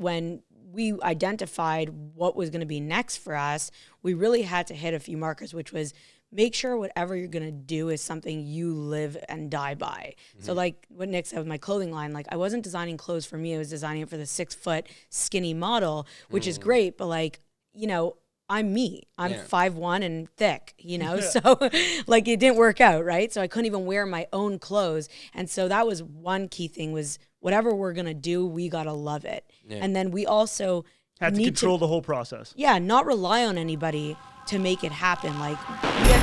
when we identified what was going to be next for us, we really had to hit a few markers, which was make sure whatever you're going to do is something you live and die by. So like what Nick said with my clothing line, like I wasn't designing clothes for me. I was designing it for the 6-foot skinny model, which is great. But like, you know, I'm me. I'm 5'1" and thick, you know? So like it didn't work out, right? So I couldn't even wear my own clothes. And so that was one key thing was whatever we're going to do, we got to love it. Yeah. And then we also had to control the whole process. Yeah, not rely on anybody to make it happen. Like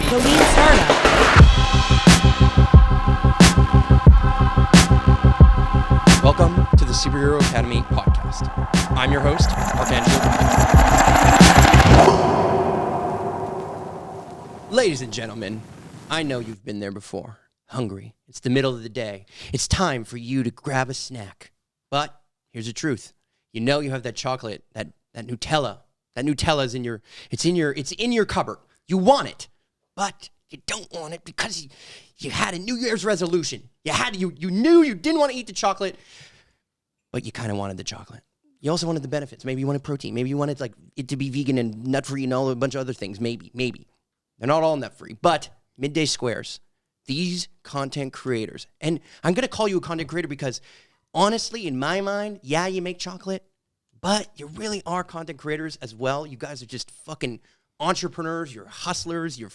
the lean startup. Welcome to the Superhero Academy podcast. I'm your host, Archangel. Ladies and gentlemen, I know you've been there before. Hungry. It's the middle of the day. It's time for you to grab a snack. But here's the truth. You know you have that chocolate, that Nutella. That Nutella is in your cupboard. You want it, but you don't want it because you had a New Year's resolution. You knew you didn't want to eat the chocolate, but you kind of wanted the chocolate. You also wanted the benefits. Maybe you wanted protein. Maybe you wanted like it to be vegan and nut-free and all a bunch of other things. Maybe. They're not all nut-free, but Midday Squares, these content creators, and I'm going to call you a content creator because honestly, in my mind, yeah, you make chocolate, but you really are content creators as well. You guys are just fucking entrepreneurs. You're hustlers. You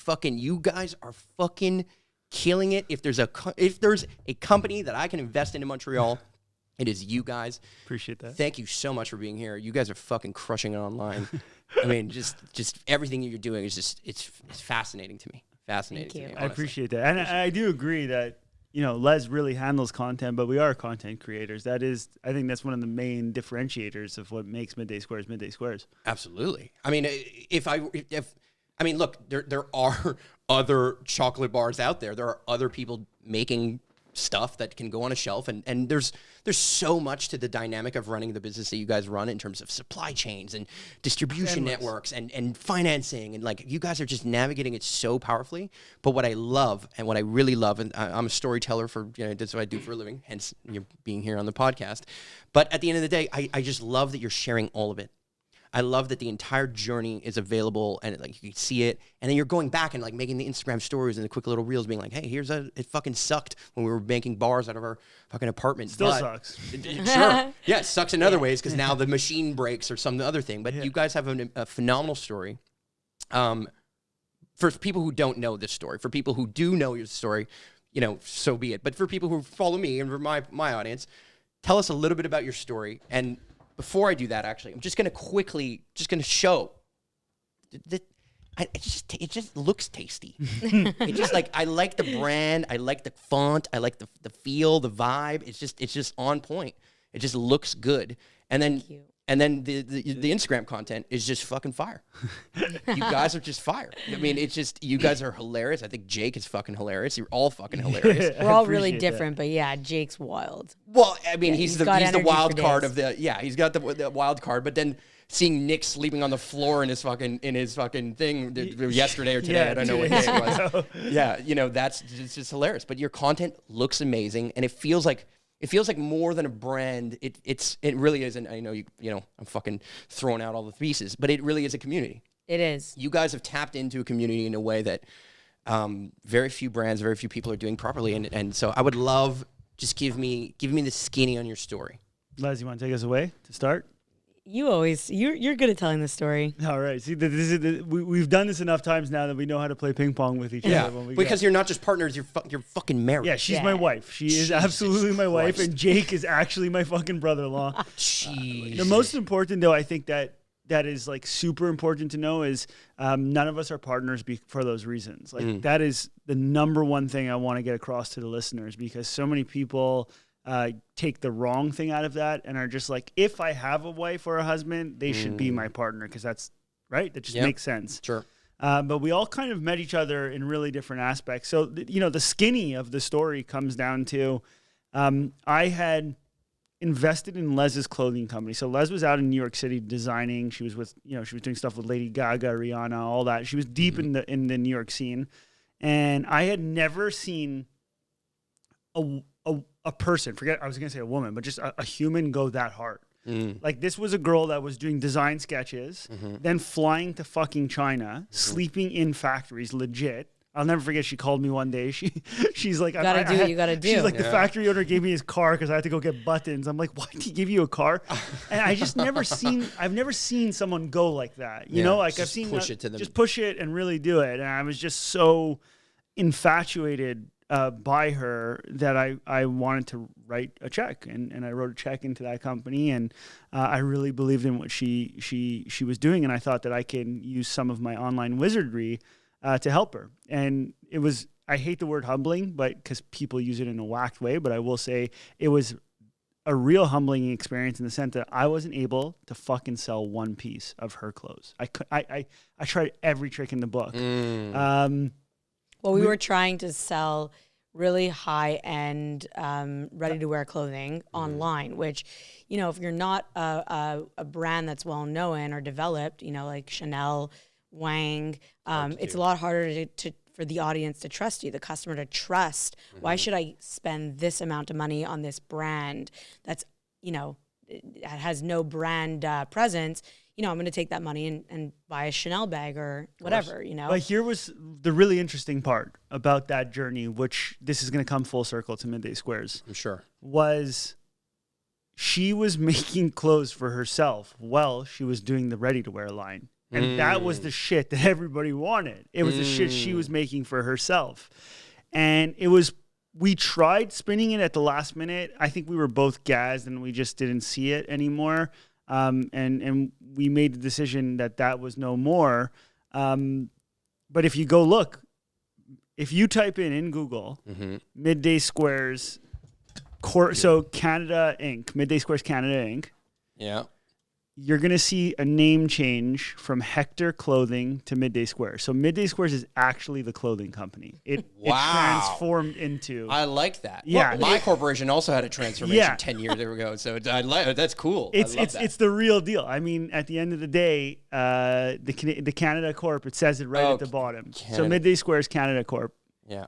guys are fucking killing it. If there's a company that I can invest in Montreal, it is you guys. Appreciate that. Thank you so much for being here. You guys are fucking crushing it online. I mean, just everything you're doing is just, it's fascinating to me. Fascinating to me, honestly. I appreciate that. And I do agree that, you know, Les really handles content, but we are content creators. I think that's one of the main differentiators of what makes Midday Squares. Absolutely. I mean, look, there are other chocolate bars out there. There are other people making stuff that can go on a shelf, and there's so much to the dynamic of running the business that you guys run in terms of supply chains and distribution networks and financing, and like you guys are just navigating it so powerfully. But what I love and what I really love, and I'm a storyteller for, you know, that's what I do for a living, hence you're being here on the podcast. But at the end of the day, I just love that you're sharing all of it. I love that the entire journey is available and like you can see it, and then you're going back and like making the Instagram stories and the quick little reels being like, hey, it fucking sucked when we were making bars out of our fucking apartment. Still sucks. Sure. Yeah, it sucks in other ways because now the machine breaks or some other thing. But you guys have a phenomenal story. For people who don't know this story, for people who do know your story, you know, so be it. But for people who follow me and for my audience, tell us a little bit about your story. And before I do that, actually, I'm just going to show that it just looks tasty. It just like, I like the brand. I like the font. I like the feel, the vibe. It's just on point. It just looks good. And then the Instagram content is just fucking fire. You guys are just fire. I mean, it's just, you guys are hilarious. I think Jake is fucking hilarious. You're all fucking hilarious. We're all really different, but yeah, Jake's wild. Well, I mean, he's the wild card of the, he's got the wild card, but then seeing Nick sleeping on the floor in his fucking thing yesterday or today, I don't know what day it was. Yeah, you know, it's just hilarious. But your content looks amazing, and it feels like more than a brand. It really is, and I know you know I'm fucking throwing out all the pieces, but it really is a community. It is. You guys have tapped into a community in a way that very few brands, very few people are doing properly, and so I would love, just give me the skinny on your story. Les, you want to take us away to start? You're good at telling the story. All right. See, we've done this enough times now that we know how to play ping pong with each other. Because you're not just partners, you're fucking married. Yeah, she's my wife. She is absolutely my wife, and Jake is actually my fucking brother-in-law. Jeez. The most important, though, I think that is like super important to know is none of us are partners for those reasons. Like that is the number one thing I want to get across to the listeners, because so many people take the wrong thing out of that and are just like, if I have a wife or a husband, they should be my partner, because that's right. That just makes sense. Sure. But we all kind of met each other in really different aspects. So, the skinny of the story comes down to I had invested in Les's clothing company. So Les was out in New York City designing. She was with, she was doing stuff with Lady Gaga, Rihanna, all that. She was deep in the New York scene. And I had never seen a person, I was going to say a woman, but just a human go that hard. Like, this was a girl that was doing design sketches, then flying to fucking China, sleeping in factories, legit. I'll never forget. She called me one day. She's like, you gotta do what you gotta do. She's like, the factory owner gave me his car because I had to go get buttons. I'm like, why did he give you a car? And I've never seen someone go like that. You know, like I've seen push it to them. Just push it and really do it. And I was just so infatuated by her that I wanted to write a check, and I wrote a check into that company, and I really believed in what she was doing, and I thought that I can use some of my online wizardry to help her. And it was, I hate the word humbling, but because people use it in a whacked way, but I will say it was a real humbling experience in the sense that I wasn't able to fucking sell one piece of her clothes. I tried every trick in the book. Well, we were trying to sell really high-end ready-to-wear clothing online, which, you know, if you're not a brand that's well-known or developed, you know, like Chanel, Wang, it's a lot harder for the audience to trust you, the customer to trust. Why should I spend this amount of money on this brand that's, you know, it has no brand presence? You know, I'm going to take that money and buy a Chanel bag or whatever, you know. But here was the really interesting part about that journey, which this is going to come full circle to Midday Squares. I'm sure. Was she was making clothes for herself while she was doing the ready-to-wear line. And that was the shit that everybody wanted. It was the shit she was making for herself. And it was, we tried spinning it at the last minute. I think we were both gassed and we just didn't see it anymore. And we made the decision that was no more. But if you go look, if you type in Google, Midday Squares, so Canada Inc., Midday Squares Canada Inc., yeah, you're going to see a name change from Hector Clothing to Midday Squares. So Midday Squares is actually the clothing company. It transformed into. I like that. Yeah. Well, my corporation also had a transformation 10 years ago. So that's cool. It's the real deal. I mean, at the end of the day, the Canada Corp, it says it right at the bottom. Canada. So Midday Squares Canada Corp. Yeah.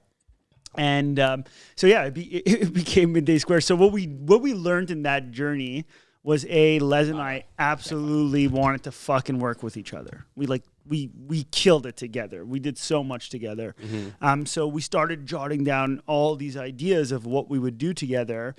And it became Midday Squares. So what we learned in that journey was Les and I absolutely wanted to fucking work with each other. We killed it together. We did so much together. So we started jotting down all these ideas of what we would do together.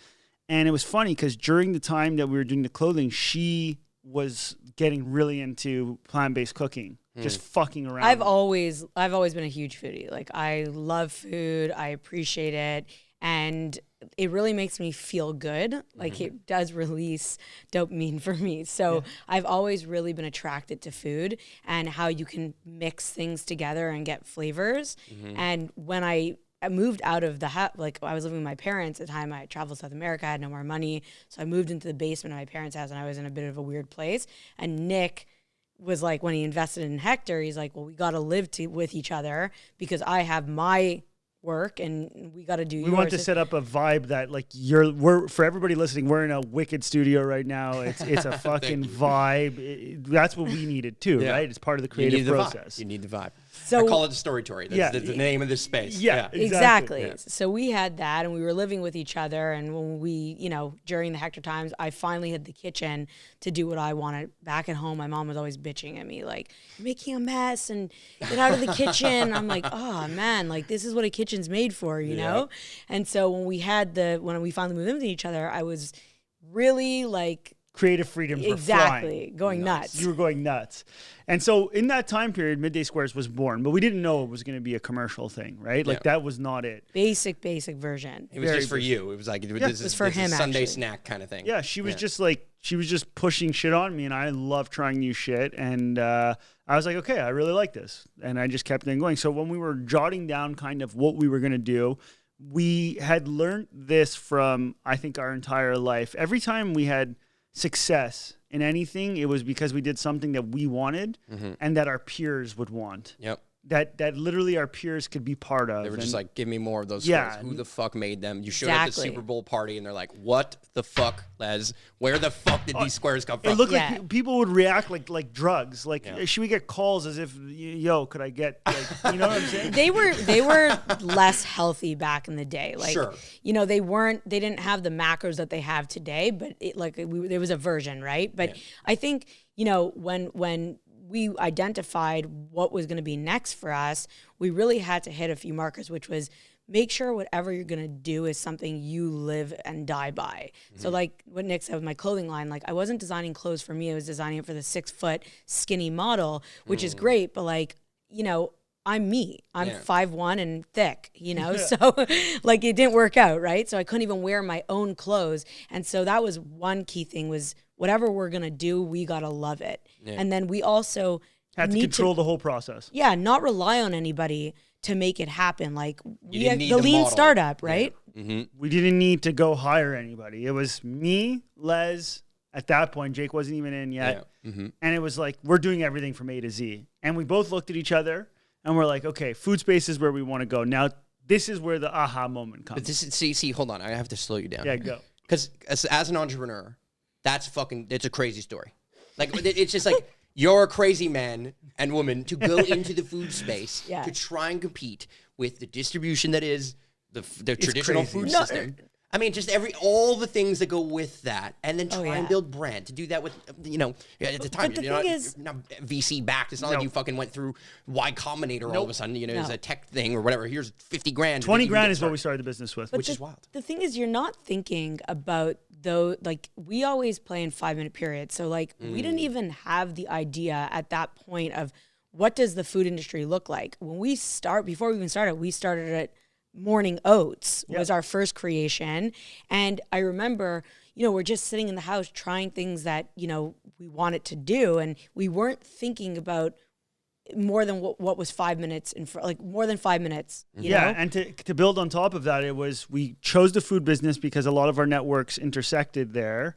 And it was funny because during the time that we were doing the clothing, she was getting really into plant-based cooking, just fucking around. I've always been a huge foodie. Like, I love food. I appreciate it. And it really makes me feel good. Like, it does release dopamine for me. So I've always really been attracted to food and how you can mix things together and get flavors. And when I moved out of the house, like, I was living with my parents at the time. I traveled to South America. I had no more money. So I moved into the basement of my parents' house, and I was in a bit of a weird place. And Nick was like, when he invested in Hector, he's like, well, we got to live with each other because I have my work and we got to do yours. We want to set up a vibe that, like, we're for everybody listening, we're in a wicked studio right now. It's a fucking vibe. That's what we needed too, right? It's part of the creative process. You need the vibe. So I call it the story. That's the name of this space. Yeah, exactly. Yeah. So we had that, and we were living with each other. And when we, during the Hector times, I finally had the kitchen to do what I wanted. Back at home, my mom was always bitching at me, like, you're making a mess and get out of the kitchen. I'm like, oh man, like, this is what a kitchen's made for, you know? And so when we finally moved into each other, I was really like, creative freedoms were flying. Going nuts. You were going nuts. And so in that time period, Midday Squares was born, but we didn't know it was going to be a commercial thing, right? Like, that was not it. Basic version. It was just for you. It was like, this is for him, Sunday actually. snack kind of thing. Yeah, she was just pushing shit on me, and I love trying new shit. And I was like, okay, I really like this. And I just kept on going. So when we were jotting down kind of what we were going to do, we had learned this from, I think, our entire life. Every time we had success in anything, it was because we did something that we wanted and that our peers would want. Yep. that literally our peers could be part of. They were just like, give me more of those Yeah. squares. Who the fuck made them? You showed up at the Exactly. Super Bowl party and they're like, what the fuck, Les? Where the fuck did these squares come It from? looked Yeah. like people would react like drugs. Like, Yeah. should we get calls as if, yo, could I get, like, you know what I'm saying? They were less healthy back in the day. Like, Sure. you know, they didn't have the macros that they have today, but there was a version, right? But I think, you know, when we identified what was going to be next for us, we really had to hit a few markers, which was make sure whatever you're going to do is something you live and die by. So like what Nick said with my clothing line, like I wasn't designing clothes for me. I was designing it for the 6-foot skinny model, which is great. But like, you know, I'm me. I'm 5'1" and thick, you know? So like it didn't work out, right? So I couldn't even wear my own clothes. And so that was one key thing was whatever we're going to do, we got to love it. And then we also Had to need control the whole process. not rely on anybody to make it happen. Like we didn't had need the the lean model. startup, right? We didn't need to go hire anybody. It was me, Les. At that point, Jake wasn't even in yet. And it was like, we're doing everything from A to Z. And we both looked at each other and we're like, okay, food space is where we want to go. Now, this is where the aha moment comes. But this is, see, hold on. I have to slow you down. Yeah, go. Because as an entrepreneur, it's a crazy story. Like, it's just like, you're a crazy man and woman to go into the food space to try and compete with the distribution that is the traditional crazy. food system. I mean, just all the things that go with that, and then try and build brand to do that with, you know, at the time, the you're thing is- not VC backed. It's not like you fucking went through Y Combinator all of a sudden, you know, as a tech thing or whatever. Here's 50 grand. 20 grand is what we started the business with. Which is wild. The thing is, you're not thinking about though. Like we always play in 5-minute periods. So like we didn't even have the idea at that point of what does the food industry look like when we start. Before we even started, we started at morning oats was our first creation. And I remember, you know, we're just sitting in the house trying things that, you know, we wanted to do. And we weren't thinking about more than what was 5 minutes like more than 5 minutes. You know? And to build on top of that, it was, we chose the food business because a lot of our networks intersected there.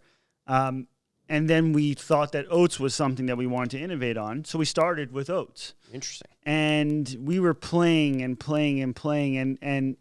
And then we thought that oats was something that we wanted to innovate on. So we started with oats. Interesting. And we were playing and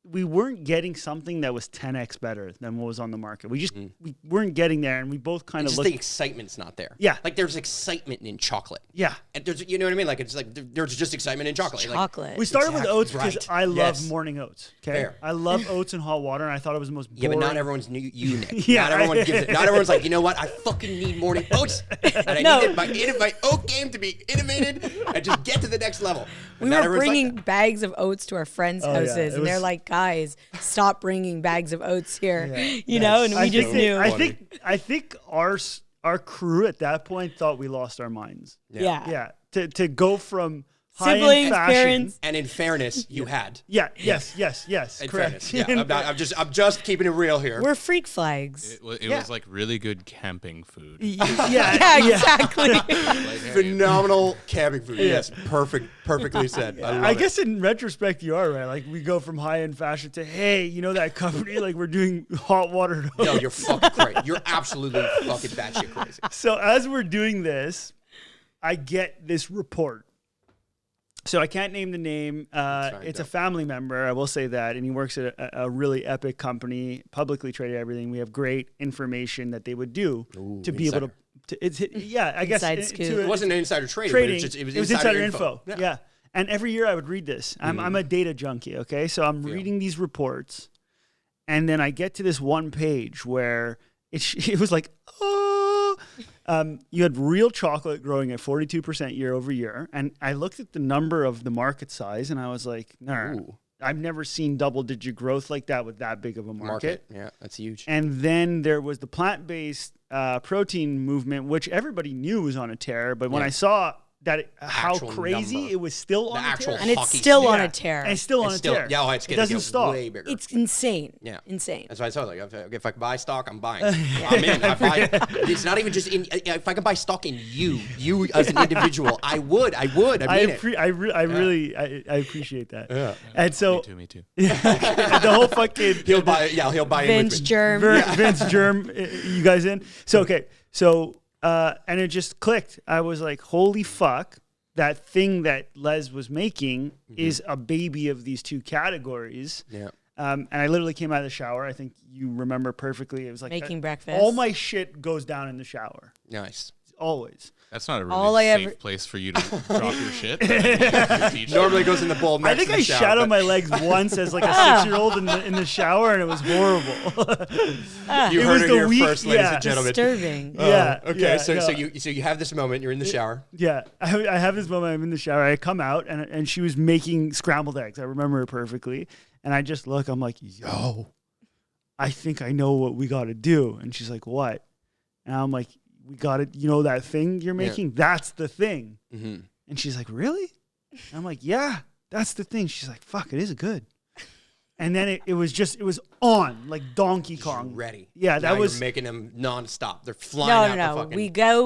we weren't getting something that was 10x better than what was on the market. We just we weren't getting there, and we both kind of Just looked. the excitement's not there. Yeah. Like there's excitement in chocolate. Yeah. And there's, you know what I mean? Like it's like there's just excitement in chocolate. Chocolate. We started with Exactly. oats because Right. I love Yes. morning oats. Okay, Fair. I love oats and hot water, and I thought it was the most boring. Yeah, but not everyone's you, Nick. Yeah. Not everyone gives it. Not everyone's like, you know what? I fucking need morning oats, and I No. needed my oat game to be innovated and just get to the next level. But We not were everyone's like bringing that. bags of oats to our friends' Oh, yeah. houses, It and they're was- like, "Guys, stop bringing bags of oats here," you know. And we just knew. I think our crew at that point thought we lost our minds. Yeah. Yeah, to go from Siblings, high-end fashion. parents. And in fairness, you had. Yeah. Yes. In Correct. fairness, yeah. I'm just keeping it real here. We're freak flags. It was like really good camping food. Yeah, exactly. Phenomenal camping food. Yes, perfectly said. I love I it. guess in retrospect, you are right. Like we go from high-end fashion to, hey, you know that company? Like we're doing hot water. No, you're fucking crazy. You're absolutely fucking batshit crazy. So as we're doing this, I get this report. So I can't name the name. It's a family member. I will say that, and he works at a really epic company, publicly traded everything. We have great information that they would do to be able to. I guess Inside scoop. It wasn't an insider trading, trading. but it was insider info. Yeah. Yeah. And every year I would read this. I'm a data junkie. Okay, so I'm reading these reports, and then I get to this one page where it was like, you had real chocolate growing at 42% year over year. And I looked at the number of the market size and I was like, no, I've never seen double digit growth like that with that big of a market. Yeah, that's huge. And then there was the plant-based protein movement, which everybody knew was on a tear. But when I saw that how Actual crazy number. it was still The on a actual tear. And it's hockey still stick. on Yeah. a tear. And it's still on It's a still, tear. yeah, it's It gonna doesn't get stop. way bigger. It's insane. Yeah. Insane. That's why I told you, if I can buy stock, I'm buying. I'm in. It's not even just in. If I can buy stock in you as an individual, I would. I mean it. I appreciate that. Yeah. And so Me too. the whole fucking He'll buy. Yeah, he'll buy it with Vince me. germ. Vince Germ, you guys in? So okay, so and it just clicked. I was like, holy fuck. that thing that Les was making is a baby of these two categories. Yeah. And I literally came out of the shower. I think you remember perfectly. It was like Making breakfast. All my shit goes down in the shower. Nice. Always. That's not a All really I safe ever- place for you to drop your shit. Your teacher. Normally goes in the bowl next I think to the I shower, shat on but my legs once as like a 6-year-old in the shower, and it was horrible. You It heard was it the here week- first, ladies yeah. and gentlemen. Disturbing. Yeah. Okay, yeah, so no. you have this moment. You're in the shower. Yeah, I have this moment. I'm in the shower. I come out, and she was making scrambled eggs. I remember it perfectly. And I just look. I'm like, yo, I think I know what we got to do. And she's like, what? And I'm like, we got to, you know, that thing you're making? That's the thing. Mm-hmm. And she's like, really? And I'm like, yeah, that's the thing. She's like, fuck, it is good. And then it was on like Donkey Kong. Ready. Yeah, that Now was you're making them nonstop. They're flying out the No. fucking.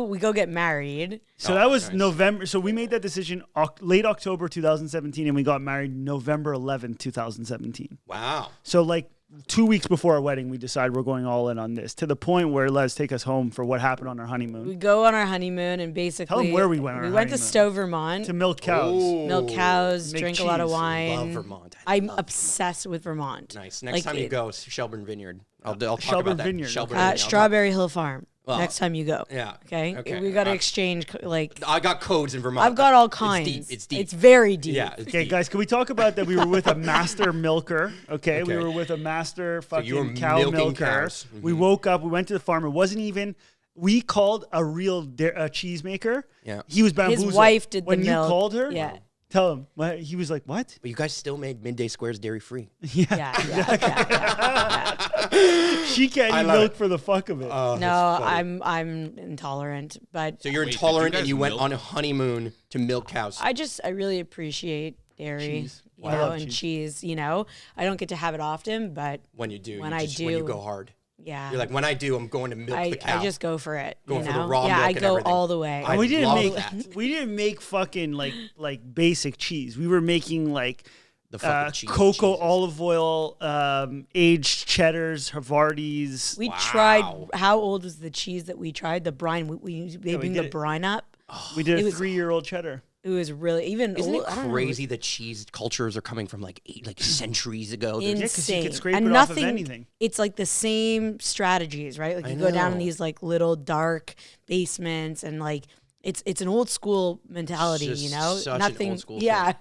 We go get married. So Oh, that was nice. November. So we made that decision late October 2017, and we got married November 11th, 2017. Wow. So like 2 weeks before our wedding, we decided we're going all in on this, to the point where Les take us home for what happened on our honeymoon. We go on our honeymoon and basically Tell 'em where we went on our We went to honeymoon. Stowe, Vermont. To milk cows. Ooh. Milk cows, Make drink a lot of cheese. wine. Love Vermont. I'm obsessed with Vermont. Nice. Next Like time you it- go, Shelburne Vineyard. I'll talk Shelburne about that. Vineyard, Shelburne okay. Vineyard. I'll talk- Strawberry Hill Farm. Well, Next time you go. Yeah. Okay. Okay. We got to exchange like. I got codes in Vermont. I've got all kinds. It's deep. It's deep. It's very deep. Yeah. It's Okay, deep. guys, can we talk about that? We were with a master milker. Okay, we Okay. were with a master you were fucking cow milking milker. cows. We woke up. We went to the farm. It wasn't even. We called a real cheesemaker. Yeah. He was bamboozled. His wife did the when milk. you called her. Yeah. Tell him. What? He was like, "What?" But you guys still made Midday Squares dairy free. Yeah. She can't I eat love milk it. for the fuck of it. No, I'm intolerant, but So you're Wait, did intolerant you and guys you went milk? on a honeymoon to milk cows. I really appreciate dairy, Cheese. you I know, love and cheese. cheese. You know, I don't get to have it often, but when you do, when you I just, when you do- go hard. yeah, You're like, when I do, I'm going to milk the cow. I just go for it. Going you for the know? raw yeah, milk I and go everything. all the way. I we didn't love make that. we didn't make fucking like basic cheese. We were making like The fucking cheese cocoa, cheeses. olive oil, aged cheddars, Havardis. We Wow. tried. How old was the cheese that we tried? The brine. We beat did the it. brine up. We did It a was- 3-year-old cheddar. It was really even. Isn't it I don't know, crazy that cheese cultures are coming from like centuries ago? There's- Yeah, 'cause you could insane. scrape and it off of nothing, anything. It's like the same strategies, right? Like I you go down in know. these like little dark basements, and like it's an old school mentality, Just you know. such an Nothing. old school yeah.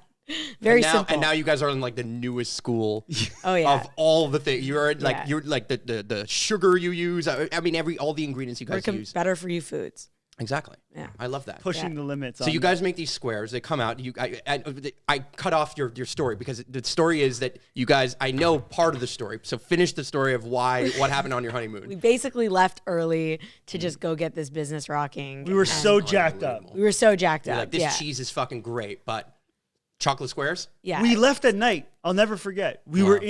Very and now, simple. And now you guys are in like the newest school oh yeah. of all the things. You're like Yeah. you're like the sugar you use. I mean all the ingredients you guys use. Better for you foods. Exactly. Yeah. I love that. Pushing the limits. So you guys make these squares. They come out. I cut off your story because the story is that you guys. I know part of the story. So finish the story of what happened on your honeymoon. We basically left early to just go get this business rocking. we were and so jacked up. we were so jacked You're up. like, this yeah. cheese is fucking great, but chocolate squares. Yeah. We left at night. I'll never forget. We were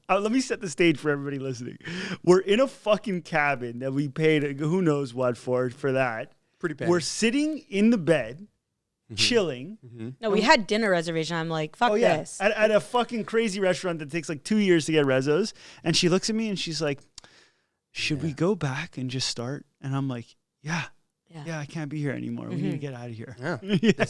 let me set the stage for everybody listening. We're in a fucking cabin that we paid who knows what for that. Pretty penny. We're sitting in the bed, chilling. No, we had dinner reservation. I'm like, fuck Oh yeah, this. at a fucking crazy restaurant that takes like 2 years to get rezos. And she looks at me and she's like, "Should we go back and just start?" And I'm like, "Yeah, I can't be here anymore. We need to get out of here." Yeah.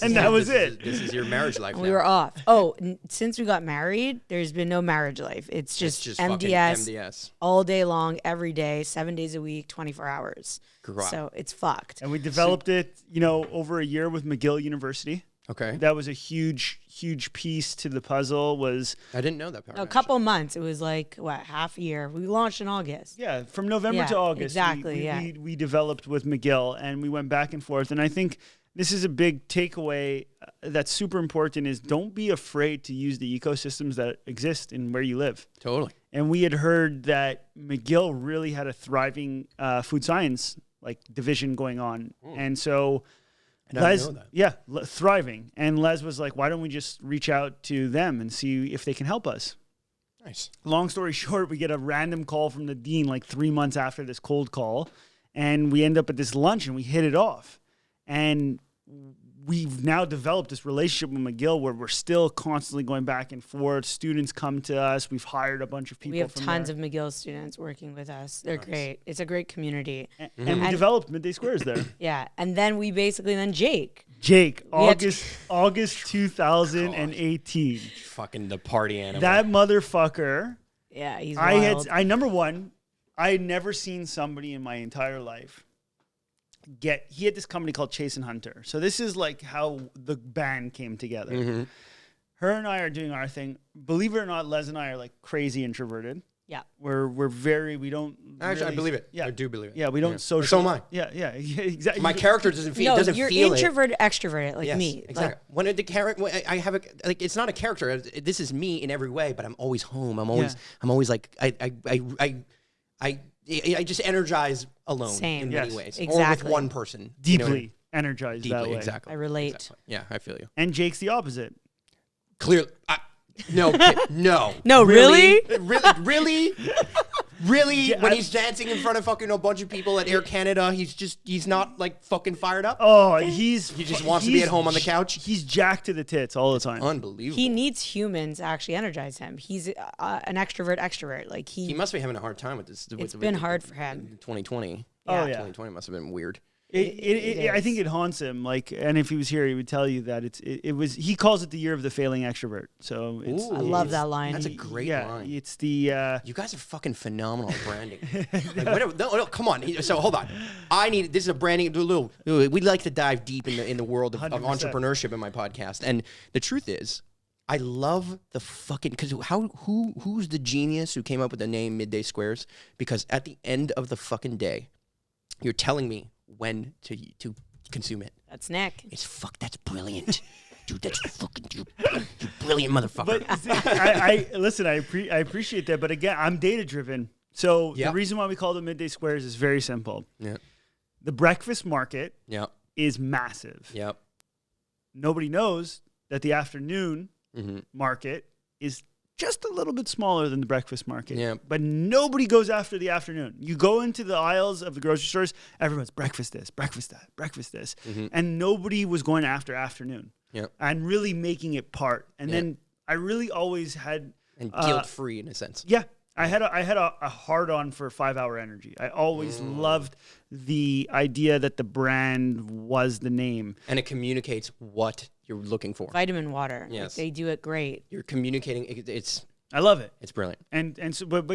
And that was it. This is your marriage life. And we now. were off. Oh, since we got married, there's been no marriage life. It's It's just, fucking MDS, MDS. all day long, every day, 7 days a week, 24 hours. Correct. So it's fucked. And we developed it, over a year with McGill University. Okay. That was a huge piece to the puzzle. Was I didn't know that part. A couple months. It was like, half a year. We launched in August. yeah, from November Yeah, to August. exactly, yeah. We developed with McGill and we went back and forth. And I think this is a big takeaway that's super important: is don't be afraid to use the ecosystems that exist in where you live. Totally. And we had heard that McGill really had a thriving food science division going on, and so. I didn't know that. Thriving. And Les was like, "Why don't we just reach out to them and see if they can help us?" Nice. Long story short, we get a random call from the dean 3 months after this cold call, and we end up at this lunch and we hit it off. And we've now developed this relationship with McGill where we're still constantly going back and forth. Students come to us. We've hired a bunch of people. We have from tons there. of McGill students working with us. They're great. It's a great community. And we developed Midday Squares there. Yeah. And then we basically, Jake. Jake, had to- August 2018. Fucking the party animal. That motherfucker. Yeah, he's wild. Number one, I had never seen somebody in my entire life he had this company called Chase and Hunter. So this is like how the band came together. Mm-hmm. Her and I are doing our thing. Believe it or not, Les and I are like crazy introverted. Yeah. We don't Actually, really, I believe it. Yeah. I do believe it. Yeah, we don't social. So am I. Yeah, exactly. My character doesn't feel No, doesn't you're feel introverted, extroverted, like Yes, me. exactly. Like, When the character, I have a like, it's not a character. This is me in every way, but I'm always home. I'm always like I just energize alone Same. in Yes. many ways, Exactly. or with one person, Deeply energized deeply, that way. exactly. I relate. Exactly. Yeah, I feel you. And Jake's the opposite. Clearly, no, no, No, really? really. Yeah, When he's dancing in front of fucking a bunch of people at Air Canada, he's not like fucking fired up. Oh, He just wants to be at home on the couch. He's jacked to the tits all the time. Unbelievable. He needs humans to actually energize him. He's an extrovert. Like He must be having a hard time with this. It's been hard for him. 2020. Oh, yeah. 2020 must have been weird. I think it haunts him. Like, and if he was here, he would tell you that it was. He calls it the year of the failing extrovert. So it's, Ooh. I love that line. That's a great yeah, line. it's the. You guys are fucking phenomenal at branding. Like, whatever, no, come on. So hold on. This is a branding. We like to dive deep in the world of 100%. entrepreneurship in my podcast. And the truth is, I love the fucking because who's the genius who came up with the name Midday Squares? Because at the end of the fucking day, you're telling me when to consume it. That's Nick. That's brilliant. Dude, that's fucking you brilliant motherfucker. But see, I listen. I appreciate that, but again, I'm data driven. So Yep. the reason why we call it Midday Squares is very simple. Yeah. The breakfast market Yep. is massive. Yep. Nobody knows that the afternoon Mm-hmm. market is just a little bit smaller than the breakfast market. Yeah. But nobody goes after the afternoon. You go into the aisles of the grocery stores, everyone's breakfast this, breakfast that, breakfast this. Mm-hmm. And nobody was going after afternoon. Yep. And really making it part. And Yeah. then I really always had And guilt-free in a sense. yeah. I had a hard on for 5 Hour Energy. I always loved the idea that the brand was the name. And it communicates what you're looking for. Vitamin water. Yes. Like, they do it great. You're communicating. It's I love it. brilliant. And so but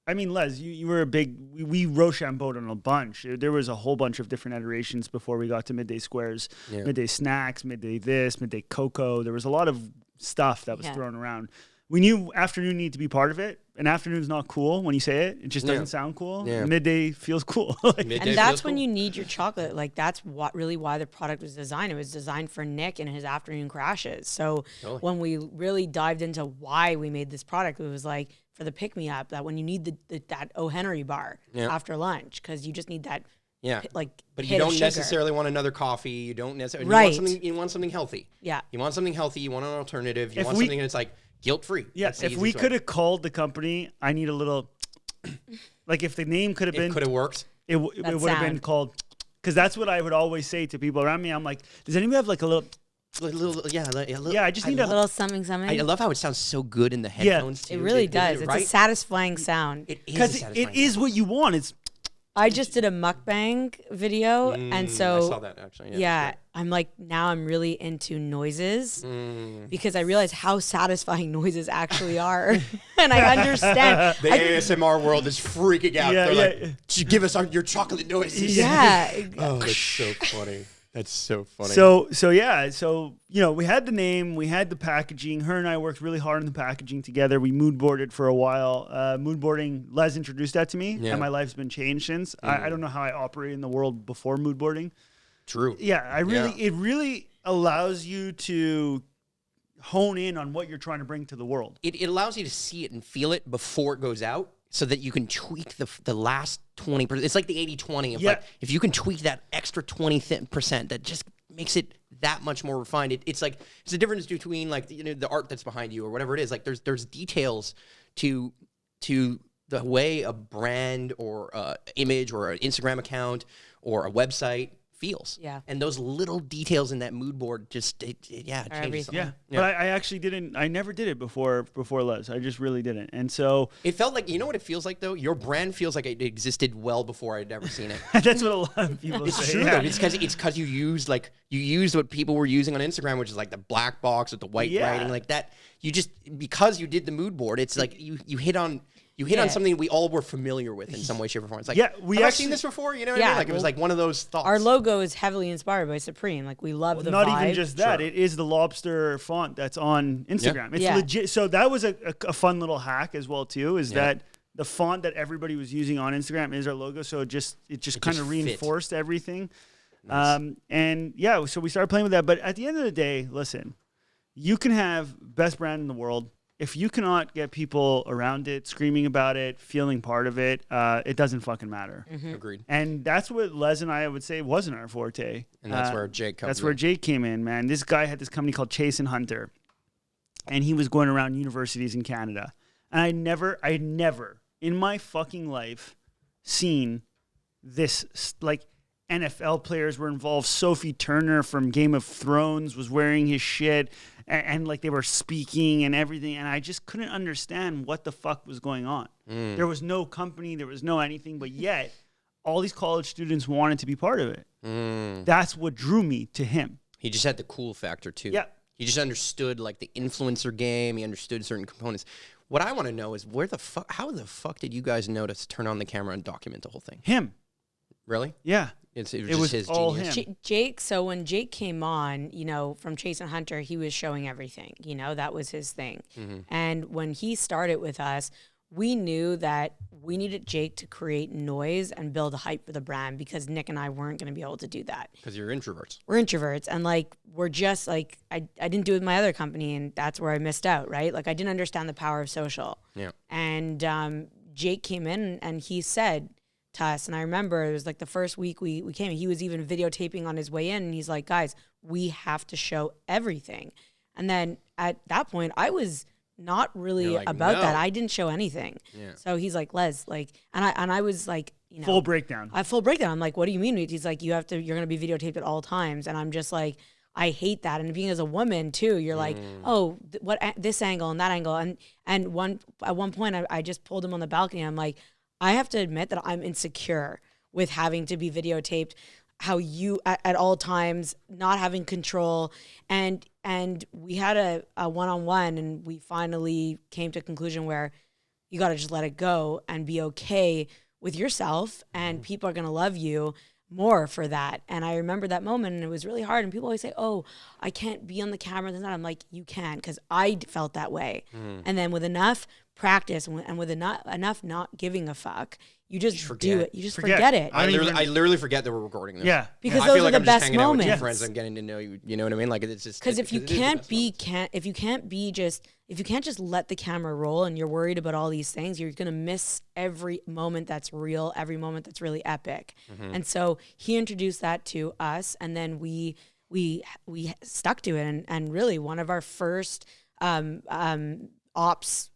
I mean, Les, you were a big we Rochambeau'd on a bunch. There was a whole bunch of different iterations before we got to Midday Squares, Yeah. Midday Snacks, Midday this, Midday Cocoa. There was a lot of stuff that was Yeah. thrown around. We knew afternoon needed to be part of it, and afternoon's not cool when you say it. It just doesn't sound cool. Yeah. Midday feels cool. Like, Midday And feels that's when cool. you need your chocolate. Like, that's really why the product was designed. It was designed for Nick and his afternoon crashes. So Totally. when we really dived into why we made this product, it was like for the pick-me-up, that when you need that O. Henry bar Yeah. after lunch, because you just need that, Yeah. like, But hit you of don't sugar. necessarily want another coffee. You don't necessarily. Right. You want something healthy. Yeah. You want something healthy. You want an alternative. You If want we- something that's like guilt-free. yeah, That's the if we easiest way. could have called the company, I need a little, like if the name could have It been, could have worked. it That would have been sound. called, because that's what I would always say to people around me. I'm like, does anybody have like a little, yeah, I just need A a little something. I love how it sounds so good in the headphones too. It really Is does. it It's right? a satisfying sound. It is a because satisfying it is what you want. It's I just did a mukbang video, and so I saw that actually. yeah, I'm like, now I'm really into noises Mm. because I realize how satisfying noises actually are, and I understand. The ASMR world is freaking out. Yeah, They're yeah. like, "Just give us your chocolate noises." Yeah, Oh, that's so funny. That's so funny. So we had the name, we had the packaging. Her and I worked really hard on the packaging together. We mood boarded for a while. Mood boarding, Les introduced that to me, Yeah. and my life's been changed since. I don't know how I operated in the world before mood boarding. True. Yeah, it really allows you to hone in on what you're trying to bring to the world. It allows you to see it and feel it before it goes out so that you can tweak the last 20%. It's like the 80-20. Yeah. Like, if you can tweak that extra 20%, that just makes it that much more refined. It's like, it's the difference between like, the art that's behind you or whatever it is. Like there's details to the way a brand or image or an Instagram account or a website feels. Yeah. And those little details in that mood board just, it changes everything. something. Yeah. But I actually didn't. I never did it before Les. I just really didn't. And so It felt like, you know what it feels like though? Your brand feels like it existed well before I'd ever seen it. that's what a lot of people It's say. true yeah. though. It's because you used what people were using on Instagram, which is like the black box with the white Yeah. writing like that. You just, because you did the mood board, it's like you hit on Yeah. something we all were familiar with in some way, shape, or form. It's like, Yeah, we have I actually- seen this before? You know what Yeah, I mean? Like it was well, like one of those thoughts. Our logo is heavily inspired by Supreme. Like we love the Not vibe. even just that. Sure. It is the lobster font that's on Instagram. It's Yeah. legit. So that was a fun little hack as well too. Is Yeah. that the font that everybody was using on Instagram is our logo. So it just kind of fit. reinforced everything. And yeah, so we started playing with that. But at the end of the day, listen, you can have best brand in the world. If you cannot get people around it, screaming about it, feeling part of it, it doesn't fucking matter. Agreed. And that's what Les and I would say wasn't our forte. And that's where Jake comes That's in. where Jake came in, man. This guy had this company called Chase and Hunter, and he was going around universities in Canada. And I had never in my fucking life seen this, like, NFL players were involved. Sophie Turner from Game of Thrones was wearing his shit, and like they were speaking and everything. And I just couldn't understand what the fuck was going on. There was no company, there was no anything, but yet all these college students wanted to be part of it. That's what drew me to him. He just had the cool factor too. Yeah. He just understood like the influencer game. He understood certain components. What I want to know is how the fuck did you guys know to turn on the camera and document the whole thing? Him. Really? Yeah. It It was was just his all genius. him. Jake, so when Jake came on, from Chase and Hunter, he was showing everything. That was his thing. And when he started with us, we knew that we needed Jake to create noise and build hype for the brand because Nick and I weren't going to be able to do that. Because you're introverts. We're introverts, and we're just I didn't do it with my other company, and that's where I missed out, right? Like I didn't understand the power of social. Yeah. And Jake came in and he said to us, and I remember it was like the first week we came, he was even videotaping on his way in, and he's like, guys, we have to show everything. And then at that point, I was not really You're like, about no. that. I didn't show anything. Yeah. So he's like, Les, and I was like, Full breakdown. full breakdown. I'm like, what do you mean? He's like, you're going to be videotaped at all times. And I'm just like, I hate that. And being as a woman too, you're like, oh, this angle and that angle. And at one point I just pulled him on the balcony. I'm like, I have to admit that I'm insecure with having to be videotaped, how you at all times, not having control. And we had a one-on-one, and we finally came to a conclusion where you got to just let it go and be okay with yourself, and people are going to love you more for that. And I remember that moment, and it was really hard. And people always say, oh, I can't be on the camera. I'm like, you can, because I felt that way. And then with enough practice and with enough not giving a fuck, you just do it. You just forget it. I literally forget that we're recording this. Yeah. Because I those feel are like the I'm just best hanging out with moments. your friends and getting to know you. You know what I mean? Like it's just Because if you it is the best moments. if you can't just let the camera roll and you're worried about all these things, you're gonna miss every moment that's real, every moment that's really epic. And so he introduced that to us, and then we stuck to it. And really, one of our first ops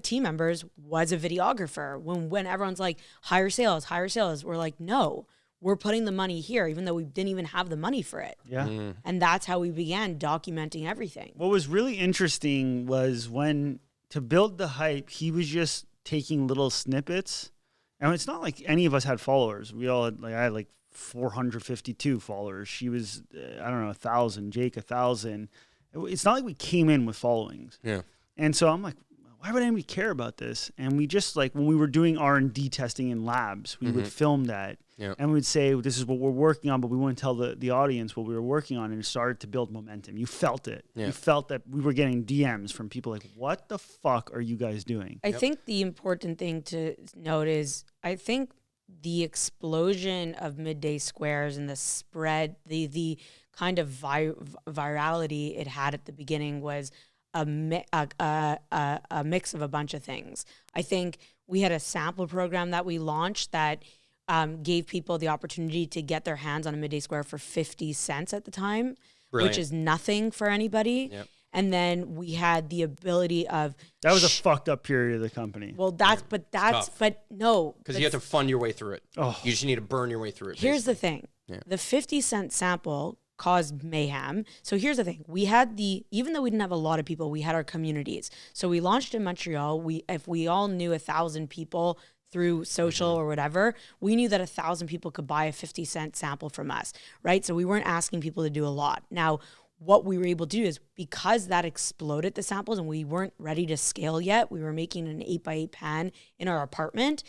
team members was a videographer. When everyone's like, higher sales, we're like, no, we're putting the money here, even though we didn't even have the money for it. Yeah. And that's how we began documenting everything. What was really interesting was when, to build the hype, he was just taking little snippets. And it's not like any of us had followers. We all had, I had 452 followers. She was, 1,000. Jake, 1,000. It's not like we came in with followings. Yeah. And so I'm like, why would anybody care about this? And we just when we were doing R&D testing in labs, we would film that. Yeah. And we would say, this is what we're working on, but we wouldn't tell the audience what we were working on. And it started to build momentum. You felt it. Yeah. You felt that we were getting DMs from people like, what the fuck are you guys doing? I think the important thing to note is, I think the explosion of midday squares and the spread, the kind of virality it had at the beginning was a mix of a bunch of things. I think we had a sample program that we launched that gave people the opportunity to get their hands on a midday square for 50 cents at the time, Brilliant. which is nothing for anybody. Yep. And then we had the ability of That was a fucked up period of the company. well, tough. but no, Because you have to fund your way through it. Oh. You just need to burn your way through it. here's the basically. thing. The 50-cent sample caused mayhem. So here's the thing. We had even though we didn't have a lot of people, we had our communities. So we launched in Montreal. If we all knew 1,000 people through social or whatever, we knew that 1,000 people could buy a 50-cent sample from us, right? So we weren't asking people to do a lot. Now, what we were able to do is, because that exploded the samples and we weren't ready to scale yet, we were making an 8x8 pan in our apartment.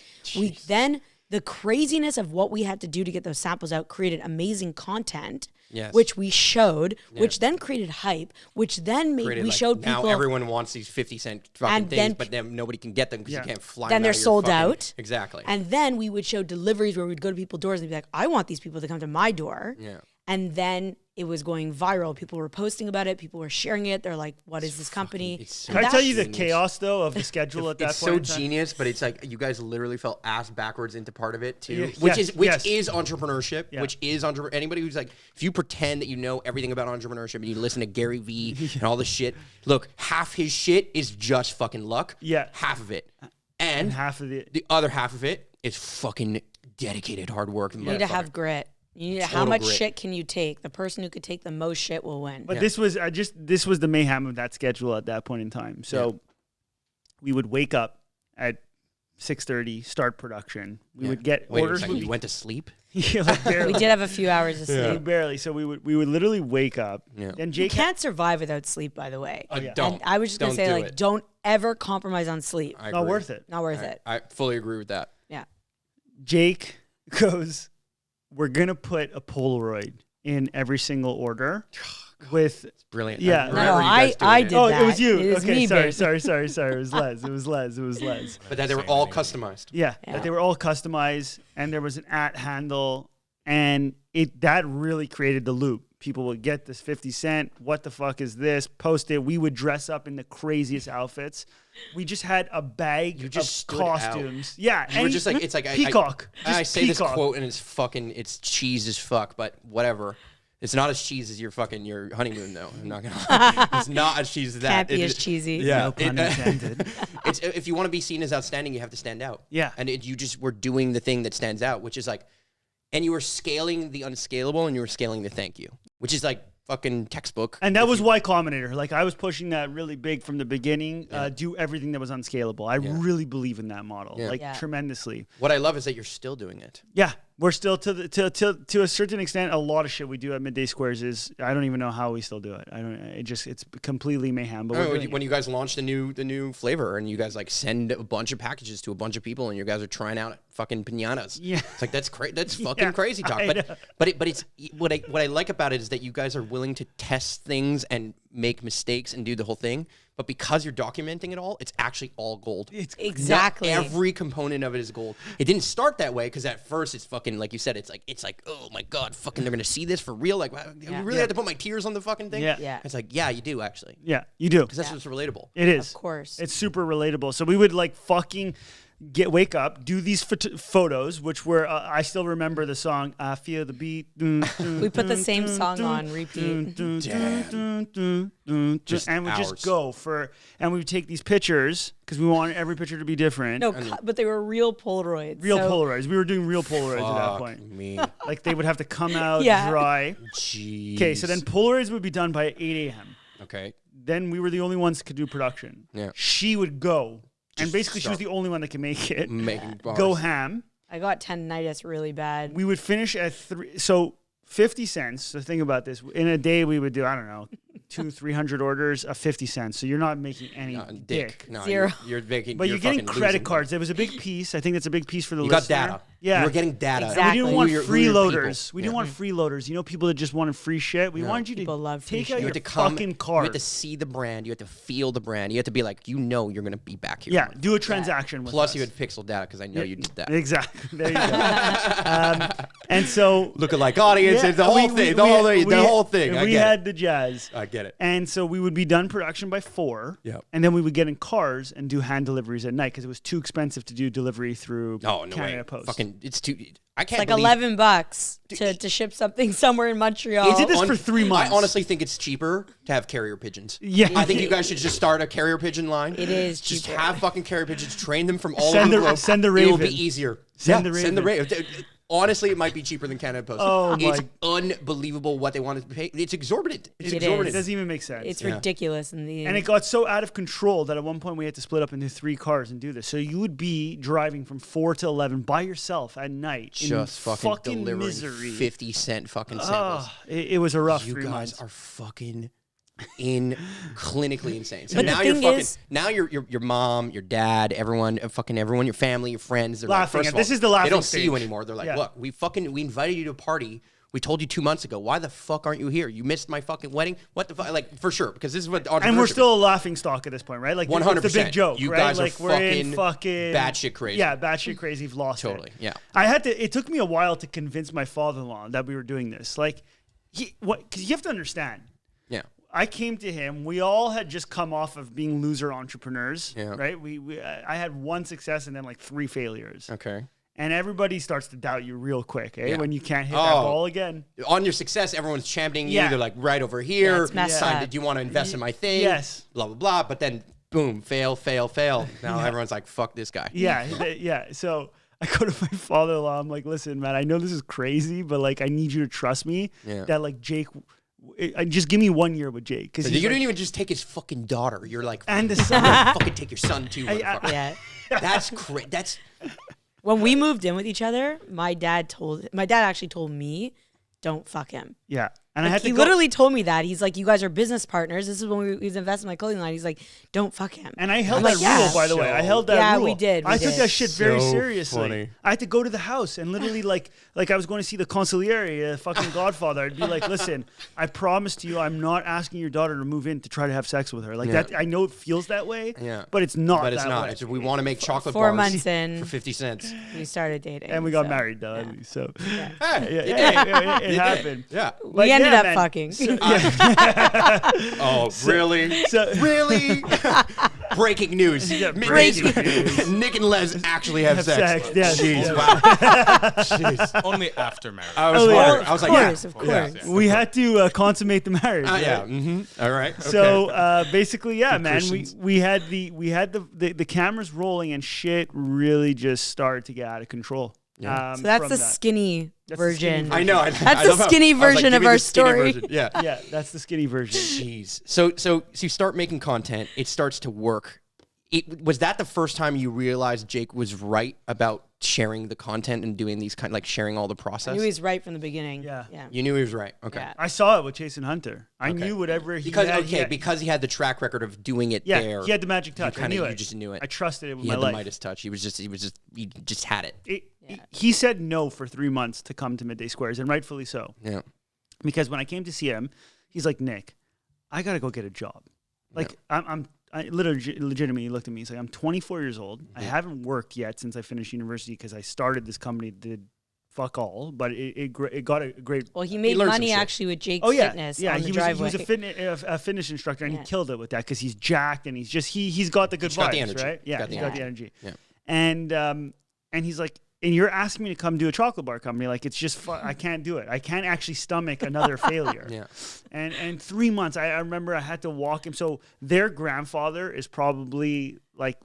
The craziness of what we had to do to get those samples out created amazing content, which we showed, which then created hype, which then we showed people. Now everyone wants these 50-cent fucking things, but then nobody can get them because you can't fly them. Then they're sold out. Exactly. And then we would show deliveries where we'd go to people's doors and be like, I want these people to come to my door. Yeah. And then it was going viral. People were posting about it. People were sharing it. They're like, what is this company? Can I tell you the chaos, though, of the schedule at that point? It's so genius, but it's like you guys literally fell ass backwards into part of it, too, which is entrepreneurship, which is anybody who's like, if you pretend that you know everything about entrepreneurship and you listen to Gary Vee and all this shit, look, half his shit is just fucking luck. Yeah. Half of it. And half of the other half of it is fucking dedicated hard work. You need to have grit. You need how much shit can you take? The person who could take the most shit will win. But this was the mayhem of that schedule at that point in time. So we would wake up at 6:30, start production. We would get orders. You went to sleep? We did have a few hours of sleep. Barely. So we would literally wake up. Yeah. And you can't survive without sleep, by the way. Don't. And I was just gonna say, don't ever compromise on sleep. Not worth it. Not worth it. I fully agree with that. Yeah. Jake goes, we're going to put a Polaroid in every single order with... It's brilliant. Yeah. No, I did that. Oh, it was you. It was okay, me, sorry. It was Les. But that they were all customized. Yeah, that they were all customized, and there was an @ handle, and that really created the loop. People would get this 50 cent. What the fuck is this? Post it. We would dress up in the craziest outfits. We just had a bag of costumes. Out. Yeah. And we're just like, it's like peacock. I say this quote and it's cheese as fuck, but whatever. It's not as cheese as your honeymoon, though. I'm not gonna lie. It's not as cheese as that. Can't be as cheesy. Yeah. No pun intended. If you want to be seen as outstanding, you have to stand out. Yeah. And you just were doing the thing that stands out, which is like, and you were scaling the unscalable and you were scaling the thank you, which is like fucking textbook. And that was Y Combinator. Like, I was pushing that really big from the beginning. Do everything that was unscalable. I really believe in that model, tremendously. What I love is that you're still doing it. Yeah. We're still to a certain extent. A lot of shit we do at Midday Squares is I don't even know how we still do it. It's completely mayhem. But when you guys launched the new flavor and you guys like send a bunch of packages to a bunch of people and you guys are trying out fucking pinatas. Yeah, it's like that's That's fucking crazy talk. But it's what I like about it is that you guys are willing to test things and make mistakes and do the whole thing. But because you're documenting it all, it's actually all gold. Exactly. Not every component of it is gold. It didn't start that way because at first it's fucking, like you said, it's like, oh my God, fucking they're going to see this for real? Like, you really have to put my tears on the fucking thing? Yeah. It's like, yeah, you do actually. Yeah, you do. Because that's what's relatable. It is. Of course. It's super relatable. So we would like fucking wake up, do these photos, which were, I still remember the song, I Feel the Beat. We put the same song on repeat. And we just go and we would take these pictures because we wanted every picture to be different. No, but they were real Polaroids. Polaroids. We were doing real Polaroids at that point. Me. Like they would have to come out dry. Jeez. Okay, so then Polaroids would be done by 8 a.m. Okay. Then we were the only ones that could do production. Yeah. She would go. And basically, she was the only one that could make it. Making bars. Go ham. I got tendinitis really bad. We would finish at 3. So 50 cents. So think about this. In a day, we would do, I don't know, 200-300 orders of 50 cents. So you're not making any dick. No, Zero. You're making. But you're getting credit cards. It was a big piece. I think that's a big piece for the listener. You got data. Yeah. You were getting data. Exactly. And we didn't want freeloaders. We didn't want freeloaders. You know, people that just wanted free shit. We wanted you to take out your fucking card. You had to see the brand. You had to feel the brand. You had to be like, you're going to be back here. Yeah, do a transaction with Plus, us. you had pixel data because I know you did that. Exactly. There you go. And so... Lookalike audience, the whole thing. The whole thing. We had the jazz. I get it. And so we would be done production by 4. Yep. And then we would get in cars and do hand deliveries at night because it was too expensive to do delivery through Canada Post. Fucking, it's too... I can't it's like $11 to ship something somewhere in Montreal. He did this for 3 months. I honestly think it's cheaper to have carrier pigeons. Yeah. I think you guys should just start a carrier pigeon line. It is cheaper. Just cheaper. have fucking carrier pigeons, train them from all over the globe. Send the Raven. It will be easier. Send the Raven. Send the Raven. Honestly, it might be cheaper than Canada Post. Oh it's unbelievable what they want to pay. It's exorbitant. It's exorbitant. It doesn't even make sense. It's ridiculous. And it got so out of control that at one point we had to split up into 3 cars and do this. So you would be driving from 4 to 11 by yourself at night, just in fucking delivering misery. 50-cent fucking samples. It was a rough You 3 guys months. are fucking clinically insane. So But now the you're thing fucking is- now your mom, your dad, everyone, your family, your friends, they're Laughing like, first at- of all, this is the laughing they don't see you stage. anymore. They're like, Yeah. look, we invited you to a party. We told you 2 months ago. Why the fuck aren't you here? You missed my fucking wedding. What the fuck? Like, for sure, because this is what And we're still a laughing stock at this point, right? Like 100%. It's the big joke, You right? guys are like we're in fucking batshit crazy. Yeah, batshit crazy. You've lost it. Totally, yeah. It took me a while to convince my father-in-law that we were doing this. Like, because you have to understand. Yeah. I came to him. We all had just come off of being loser entrepreneurs, Yeah. right? I had 1 success and then like 3 failures. Okay. And everybody starts to doubt you real quick, Yeah. when you can't hit that ball again. On your success, everyone's championing you. Yeah. They're like, right over here. Yeah, it's messed Sign, up. did you want to invest in my thing? Yes. Blah, blah, blah. But then, boom, fail. Now everyone's like, fuck this guy. Yeah. So I go to my father-in-law. I'm like, listen, man, I know this is crazy, but like, I need you to trust me that like Jake, just give me 1 year with Jake. Because You didn't even just take his fucking daughter. You're like, and the I'm son. gonna fucking take your son too. motherfucker. Yeah. That's crazy. That's When we moved in with each other, my dad actually told me, don't fuck him. Yeah. And I had to He literally told me that. He's like, you guys are business partners. This is when we was investing in my clothing line. He's like, don't fuck him. And I held I'm that like, yeah. rule, by the way. I held that rule. we did. I took that shit very So seriously. funny. I had to go to the house and literally like I was going to see the consigliere, fucking Godfather. I'd be like, listen, I promise to you, I'm not asking your daughter to move in to try to have sex with her. Like that. I know it feels that way. Yeah. But it's not. But it's that not. way. It's, we want to make chocolate 4 bars months in, for 50 cents. we started dating. And we got so, married, though. yeah. So Yeah. it happened. Yeah. But We ended yeah, up man. fucking. Oh, really? So Really? Breaking news. breaking news. Nick and Les actually have sex. Yeah, Jeez, yeah. wow. Jeez. Only after marriage. I was Oh, yeah. wondering. I was like, yeah. Of course. We had to consummate the marriage. right? Yeah. Mm-hmm. All right. Okay. So basically, yeah, man, Christians. we had the cameras rolling and shit really just started to get out of control. Yeah. So that's from the that. skinny That's the skinny version. version. I know. That's I the love how- skinny I was like, version give of me our the skinny story. version. Yeah. Yeah, that's the skinny version. Jeez. So you start making content. It starts to work. Was that the first time you realized Jake was right about sharing the content and doing these sharing all the I process? knew he was right from the beginning. Yeah. Yeah. You knew he was right. Okay. Yeah. I saw it with Chase and Hunter. I Okay. knew whatever he Because had. because he had the track record of doing it Yeah, there. he had the magic touch. I knew it. You just knew it. I trusted it with He my had the life. Midas touch. He just had it. He said no for 3 months to come to Midday Squares, and rightfully so. Yeah. Because when I came to see him, he's like, Nick, I gotta go get a job. Like I literally legitimately looked at me. He's like, I'm 24 years old. I haven't worked yet since I finished university because I started this company that did fuck all, but it got a great. Well, he made learned some money shit. actually with Jake's Oh yeah, Fitness yeah. on the He driveway. was a fitness instructor, and Yeah. he killed it with that because he's jacked and he's just he's got the good He's got the vibes, energy. right? Yeah, Got the he's got the energy. energy. Yeah. And he's like, and you're asking me to come do a chocolate bar company, like it's just I can't do it. I can't actually stomach another failure. Yeah. And 3 months, I remember I had to walk him. So their grandfather is probably like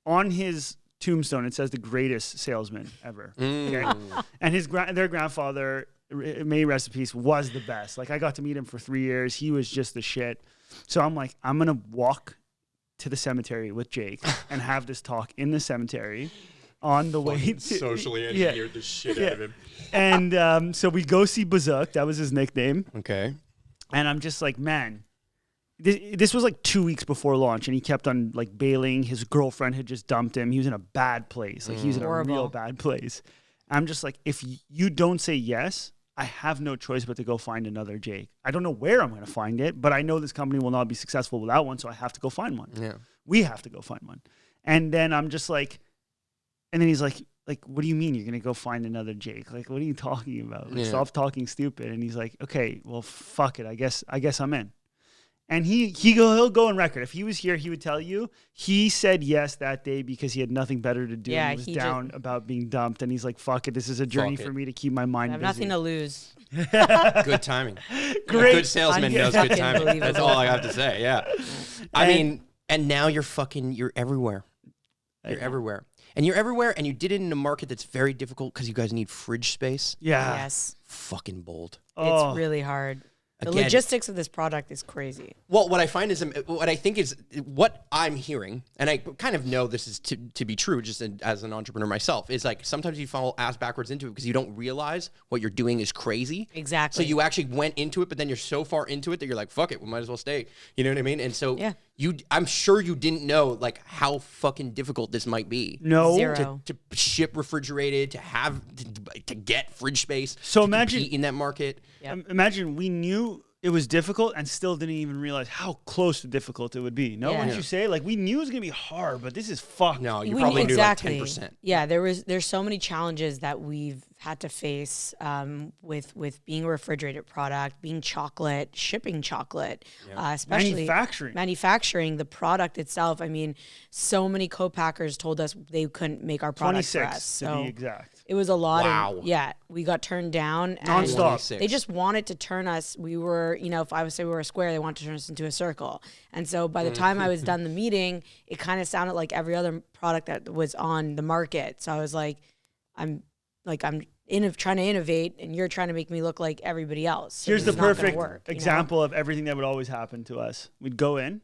on his tombstone, it says the greatest salesman ever. Okay? And their grandfather, may rest in peace, was the best. Like I got to meet him for 3 years. He was just the shit. So I'm like, I'm going to walk to the cemetery with Jake and have this talk in the cemetery on the way to Socially engineered the shit out of him. And so we go see Bazook. That was his nickname. Okay. And I'm just like, man, this was like 2 weeks before launch, and he kept on like bailing. His girlfriend had just dumped him. He was in a bad place. Like he was in a Horrible. real bad place. I'm just like, if you don't say yes, I have no choice but to go find another Jake. I don't know where I'm going to find it, but I know this company will not be successful without one, so I have to go find one. Yeah. We have to go find one. And then I'm just like, and then he's like, what do you mean you're going to go find another Jake? Like, what are you talking about? Like, Yeah. stop talking stupid. And he's like, okay, well, fuck it. I guess I'm in. And he'll go on record. If he was here, he would tell you he said yes that day because he had nothing better to do. Yeah, and he was he down about being dumped. And he's like, fuck it. This is a journey Fuck for it. me to keep my I mind have busy. nothing to lose. Good timing. Great. A good salesman knows good timing. Unbelievable. That's all I have to say. Yeah. I mean, and now you're everywhere. You're everywhere. And you're everywhere, and you did it in a market that's very difficult because you guys need fridge space. Yeah. Yes. Fucking bold. Oh. It's really hard. The Again- logistics of this product is crazy. Well, what I find is, what I think is, what I'm hearing, and I kind of know this is to be true just as an entrepreneur myself, is like sometimes you fall ass backwards into it because you don't realize what you're doing is crazy. Exactly. So you actually went into it, but then you're so far into it that you're like, fuck it, we might as well stay. You know what I mean? And so I'm sure you didn't know like how fucking difficult this might be. No. Zero. To ship refrigerated, to get fridge space. So to imagine- compete in that market. Yep. Imagine we knew it was difficult and still didn't even realize how close to difficult it would be. No, Yeah. wouldn't you say? Like, we knew it was going to be hard, but this is fucked. No, you We- probably exactly. knew like 10%. Yeah, there's so many challenges that we've had to face with being a refrigerated product, being chocolate, shipping chocolate, especially manufacturing the product itself. I mean, so many co-packers told us they couldn't make our product for 26 us. to So be exact. it was a lot. Wow. And yeah, we got turned down. And Nonstop. They just wanted to turn us. We were, if I would say we were a square, they wanted to turn us into a circle. And so by the time I was done the meeting, it kind of sounded like every other product that was on the market. So I was like, I'm trying to innovate, and you're trying to make me look like everybody else. So Here's the this is not gonna perfect work, example of everything that would always happen to us. We'd go in.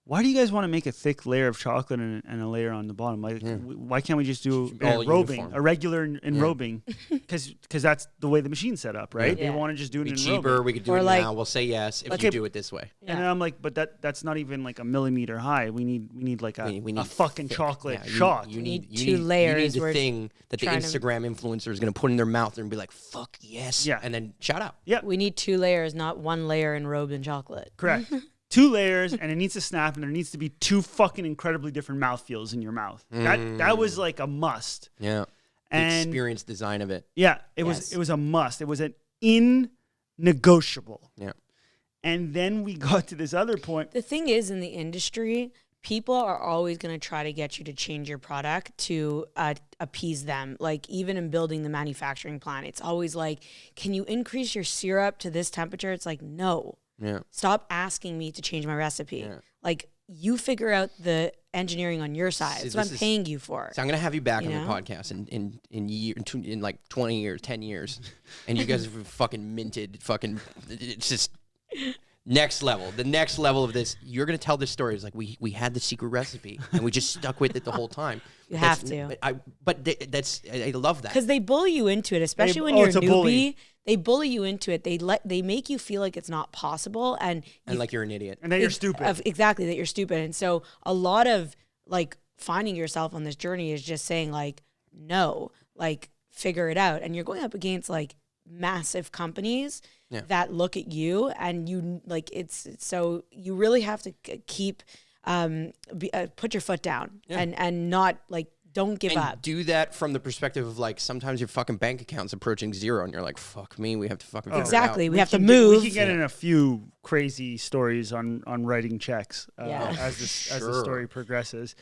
Why do you guys want to make a thick layer of chocolate and a layer on the bottom? Like, why can't we just do be all enrobing, uniform. a regular enrobing? Because that's the way the machine's set up, right? Yeah. They want to just do it Be in cheaper. enrobing. We could do Or it like- now. We'll say yes if Okay. you do it this way. Yeah. And then I'm like, but that's not even like a millimeter high. We need like a need fucking thick. chocolate Yeah, shot. need two You need layers. the We're thing that the trying to- Instagram influencer is going to put in their mouth and be like, fuck yes. Yeah. And then shout out. Yeah, We need 2 layers, not 1 layer enrobed in chocolate. correct. 2 layers, and it needs to snap, and there needs to be 2 fucking incredibly different mouthfeels in your mouth. That was like a must. Yeah. The And experience design of it. yeah, it was a must. It was an in-negotiable. Yeah. And then we got to this other point. The thing is, in the industry, people are always going to try to get you to change your product to appease them. Like, even in building the manufacturing plant, it's always like, can you increase your syrup to this temperature? It's like, no. Yeah. Stop asking me to change my recipe. Yeah. Like, you figure out the engineering on your side. See, That's what this I'm is- paying you for. So I'm gonna have you back You on the know? podcast in like 20 years, 10 years, and you guys have fucking minted fucking. It's just next level. The next level of this, you're gonna tell this story. It's like we had the secret recipe and we just stuck with it the whole time. You That's- have to. I love that. Because they bully you into it, especially when oh, you're a it's a newbie. bully. They bully you into it. They make you feel like it's not possible, and like you're an idiot. And then you're stupid. Exactly, that you're stupid. And so a lot of like finding yourself on this journey is just saying like, no, like figure it out. And you're going up against like massive companies that look at you, and you like so you really have to keep put your foot down and not like. Don't give And up. do that from the perspective of like sometimes your fucking bank account's approaching zero, and you're like, "Fuck me, we have to fucking figure it Exactly. out." We have to We move. can get in a few crazy stories on writing checks Yeah. as the Sure. story progresses.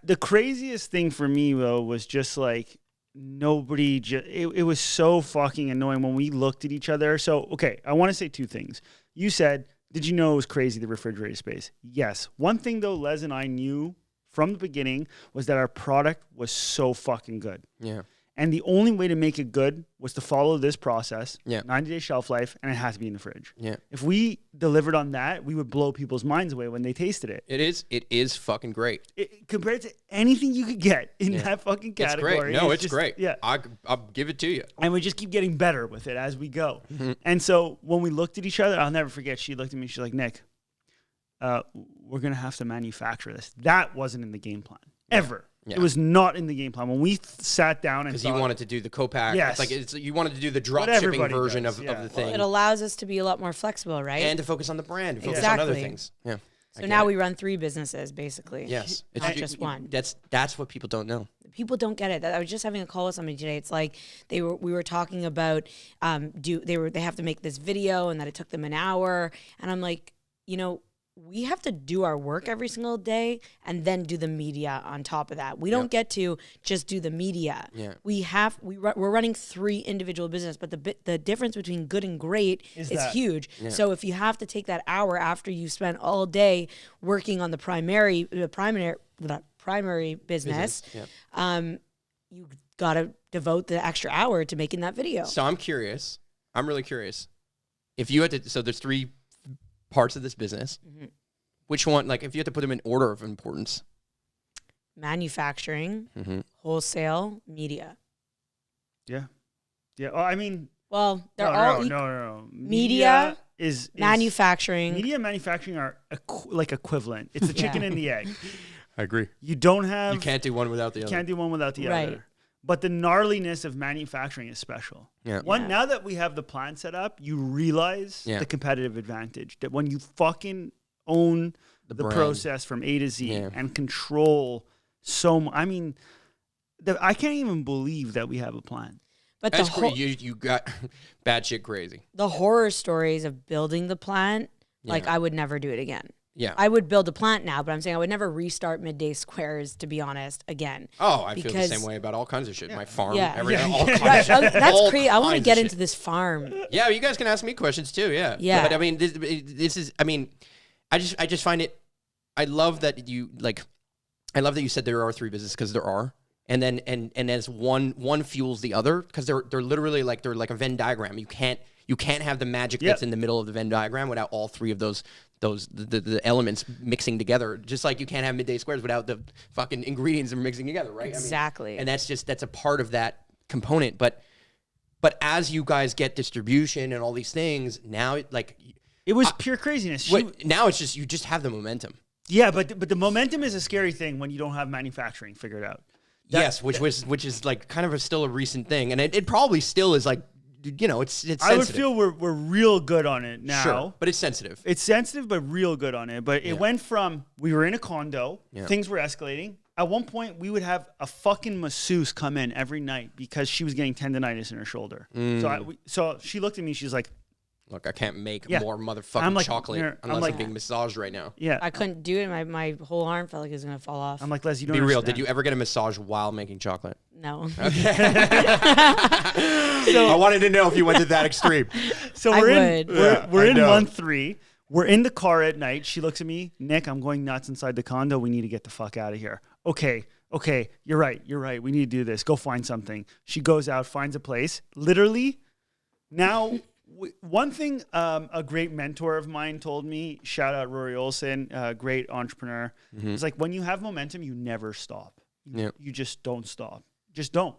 The craziest thing for me though was just like nobody. It was so fucking annoying when we looked at each other. So okay, I want to say 2 things. You said, "Did you know it was crazy the refrigerator space?" Yes. One thing though, Les and I knew from the beginning was that our product was so fucking good. Yeah. And the only way to make it good was to follow this process, Yeah. 90-day shelf life, and it has to be in the fridge. Yeah. If we delivered on that, we would blow people's minds away when they tasted it. It is fucking great. Compared to anything you could get in that fucking It's category. great. No, it's just- great. Yeah. I'll give it to you. And we just keep getting better with it as we go. Mm-hmm. And so when we looked at each other, I'll never forget, she looked at me, she's like, Nick, we're going to have to manufacture this. That wasn't in the game plan. Ever. Yeah. It was not in the game plan. When we sat down and Because you wanted to do the co-pack. Yes. You wanted to do the drop What shipping everybody version does, of yeah. the thing. It allows us to be a lot more flexible, right? And to focus on the brand, to focus on other Exactly. things. Yeah. so now we run 3 businesses, basically. Yes. Not just one. That's what people don't know. People don't get it. I was just having a call with somebody today. It's like we were talking about they have to make this video and that it took them an hour, and I'm like, we have to do our work every single day and then do the media on top of that. We don't get to just do the media. Yeah. We're running 3 individual businesses, but the difference between good and great is that. huge. So if you have to take that hour after you spent all day working on the primary business, yeah. you got to devote the extra hour to making that video. So I'm curious. I'm really curious. If you had to, so there's 3 parts of this business. Mm-hmm. Which one, like if you had to put them in order of importance? Manufacturing, wholesale, media. Yeah. Yeah. Oh, I mean, well, they're no, all no. Media is manufacturing. Media and manufacturing are like equivalent. It's the chicken and the egg. I agree. You don't have. You can't do one without the other. Can't do one without the Right. other. But the gnarliness of manufacturing is special. Yeah. Now that we have the plant set up, you realize the competitive advantage that when you fucking own the process from A to Z and control I mean, I can't even believe that we have a plan. But That's you got bad shit crazy. The horror stories of building the plant, like I would never do it again. Yeah. I would build a plant now, but I'm saying I would never restart Midday Squares, to be honest, again. Oh, I feel the same way about all kinds of shit. My farm, Yeah. everything, all Right, kinds of shit. that's crazy. I want to kinds get of into this farm. Yeah, you guys can ask me questions too. Yeah. Yeah. But I mean, this is. I mean, I just find it. I love that you like. I love that you said there are 3 businesses because there are, and then and as one fuels the other because they're literally like they're like a Venn diagram. You can't have the magic that's in the middle of the Venn diagram without all 3 of those the elements mixing together. Just like you can't have Midday Squares without the fucking ingredients and mixing together, right? Exactly. I mean, and that's a part of that component. But as you guys get distribution and all these things, now It was pure craziness. Now it's just you just have the momentum. Yeah, but the momentum is a scary thing when you don't have manufacturing figured out. Yes, which is like kind of still a recent thing, and it probably still is like, you know, it's sensitive. I would feel we're real good on it now. Sure, but it's sensitive. It's sensitive, but real good on it. But it went from we were in a condo, things were escalating. At one point, we would have a fucking masseuse come in every night because she was getting tendonitis in her shoulder. So she looked at me. She's like, "Look, I can't make more motherfucking chocolate unless I'm being massaged right now." Yeah, I couldn't do it. My whole arm felt like it was gonna fall off. I'm like, Les, you don't be real. understand. Did you ever get a massage while making chocolate? No. Okay. So I wanted to know if you went to that extreme. So we're in month 3. We're in the car at night. She looks at me, Nick, I'm going nuts inside the condo. We need to get the fuck out of here. Okay. You're right. We need to do this. Go find something. She goes out, finds a place. Literally, now, one thing a great mentor of mine told me, shout out Rory Olson, great entrepreneur, is like when you have momentum, you never stop. You just don't stop. Just don't.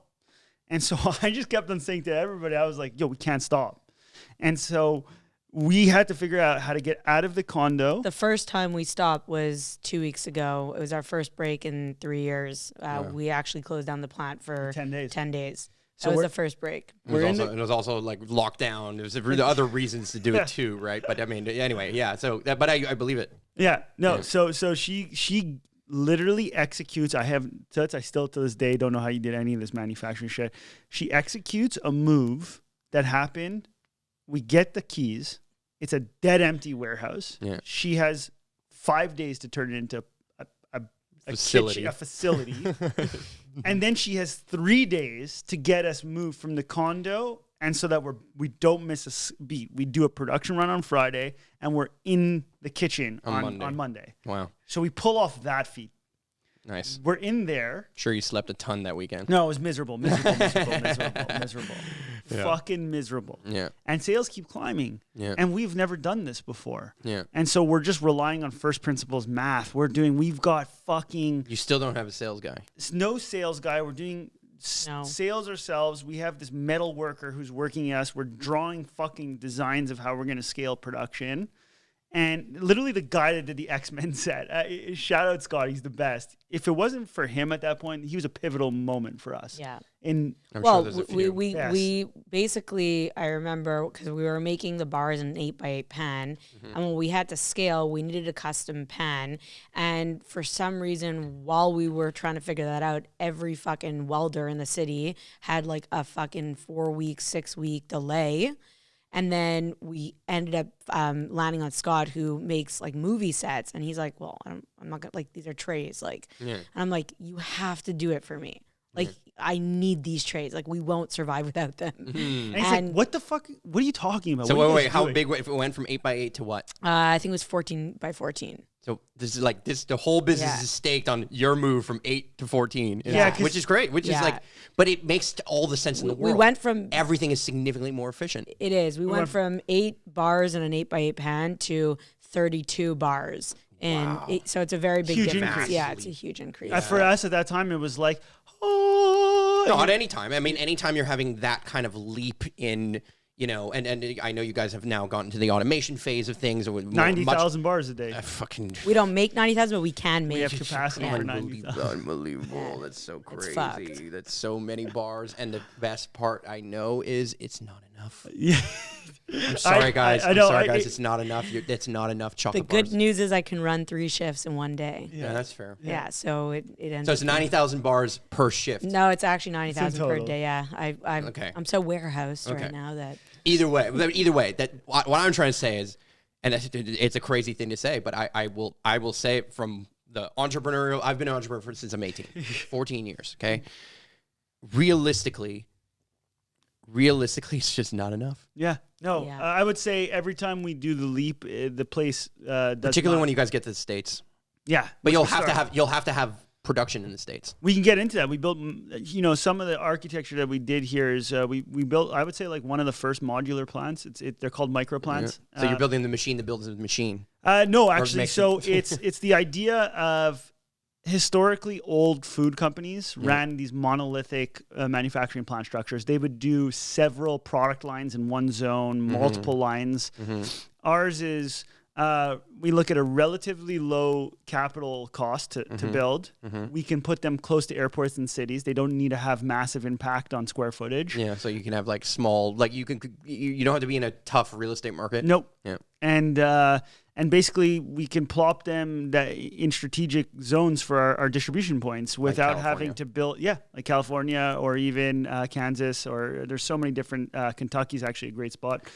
And so I just kept on saying to everybody, I was like, yo, we can't stop. And so we had to figure out how to get out of the condo. The first time we stopped was 2 weeks ago. It was our first break in 3 years. We actually closed down the plant for 10 days. 10 days. So That was the first break. It was also like lockdown. There's other reasons to do it too, right? But I mean, anyway, yeah. So, but I believe it. Yeah. No. Yeah. So she literally executes. I still to this day don't know how you did any of this manufacturing shit. She executes a move that happened. We get the keys. It's a dead empty warehouse. Yeah. She has 5 days to turn it into a facility. A facility. And then she has 3 days to get us moved from the condo. And so that we don't miss a beat. We do a production run on Friday and we're in the kitchen on Monday. Wow. So we pull off that feat. Nice. We're in there. Sure, you slept a ton that weekend. No, it was miserable. Fucking miserable. Yeah. And sales keep climbing. Yeah. And we've never done this before. Yeah. And so we're just relying on first principles math. We've got fucking... You still don't have a sales guy. No sales guy. We're doing sales ourselves. We have this metal worker who's working us. We're drawing fucking designs of how we're going to scale production. And literally the guy that did the X-Men set, shout out Scott, he's the best. If it wasn't for him at that point, he was a pivotal moment for us. Yeah. I'm sure there's a few. We basically, I remember, because we were making the bars in an 8x8 pan, and when we had to scale, we needed a custom pan. And for some reason, while we were trying to figure that out, every fucking welder in the city had like a fucking 4-week, 6-week delay. And then we ended up landing on Scott, who makes like movie sets, and he's like, "Well, I'm not gonna, like, these are trays, like." Yeah. And I'm like, "You have to do it for me. Like, I need these trays. Like, we won't survive without them. And he's like, what the fuck? What are you talking about? So What are you wait, guys how doing? big? If it went from 8x8 to what? I think it was 14 by 14. So this is like this. The whole business Yeah. is staked on your move from 8 to 14. Yeah, which is great. Which is Yeah. like, but it makes all the sense in the world. We went from Everything is significantly more efficient. It is. We went from 8 bars in an 8x8 pan to 32 bars. And so it's a very big Huge difference. increase. Yeah, it's a huge increase. For us at that time, it was like, oh. Not any time. I mean, anytime you're having that kind of leap in, you know, and I know you guys have now gotten to the automation phase of things. Or 90,000 bars a day. Fucking. We don't make 90,000, but we can make. We have capacity for 90,000. Unbelievable. That's so crazy. fucked. That's so many bars. And the best part I know is it's not enough. Yeah. I'm sorry, guys. I know, I'm sorry, guys. It's not enough. It's not enough The chocolate good bars. news is I can run 3 shifts in one day. Yeah, that's fair. Yeah, so it ends So it's up 90,000 bars per shift. No, it's actually 90,000 per total. day. Yeah, Okay. I'm so warehoused Okay. right now that Either way, that what I'm trying to say is, and it's a crazy thing to say, but I will say it from the entrepreneurial. I've been an entrepreneur since I'm 18, 14 years. Okay, realistically, it's just not enough. Yeah. No, Yeah. I would say every time we do the leap, the place does Particularly not- when you guys get to the States. Yeah. But which you'll we have start. to have production in the States. We can get into that. We built, some of the architecture that we did here is we built, I would say, like one of the first modular plants. They're called micro plants. So you're building the machine that builds the machine. No, actually. makes So it- it's the idea of historically old food companies ran these monolithic manufacturing plant structures. They would do several product lines in one zone, multiple lines. Ours is we look at a relatively low capital cost to build. We can put them close to airports and cities. They don't need to have massive impact on square footage. Yeah, so you can have like small, like you don't have to be in a tough real estate market. Nope. Yeah. And basically we can plop them in strategic zones for our distribution points without having to build, like California or even Kansas, or there's so many different, Kentucky's actually a great spot.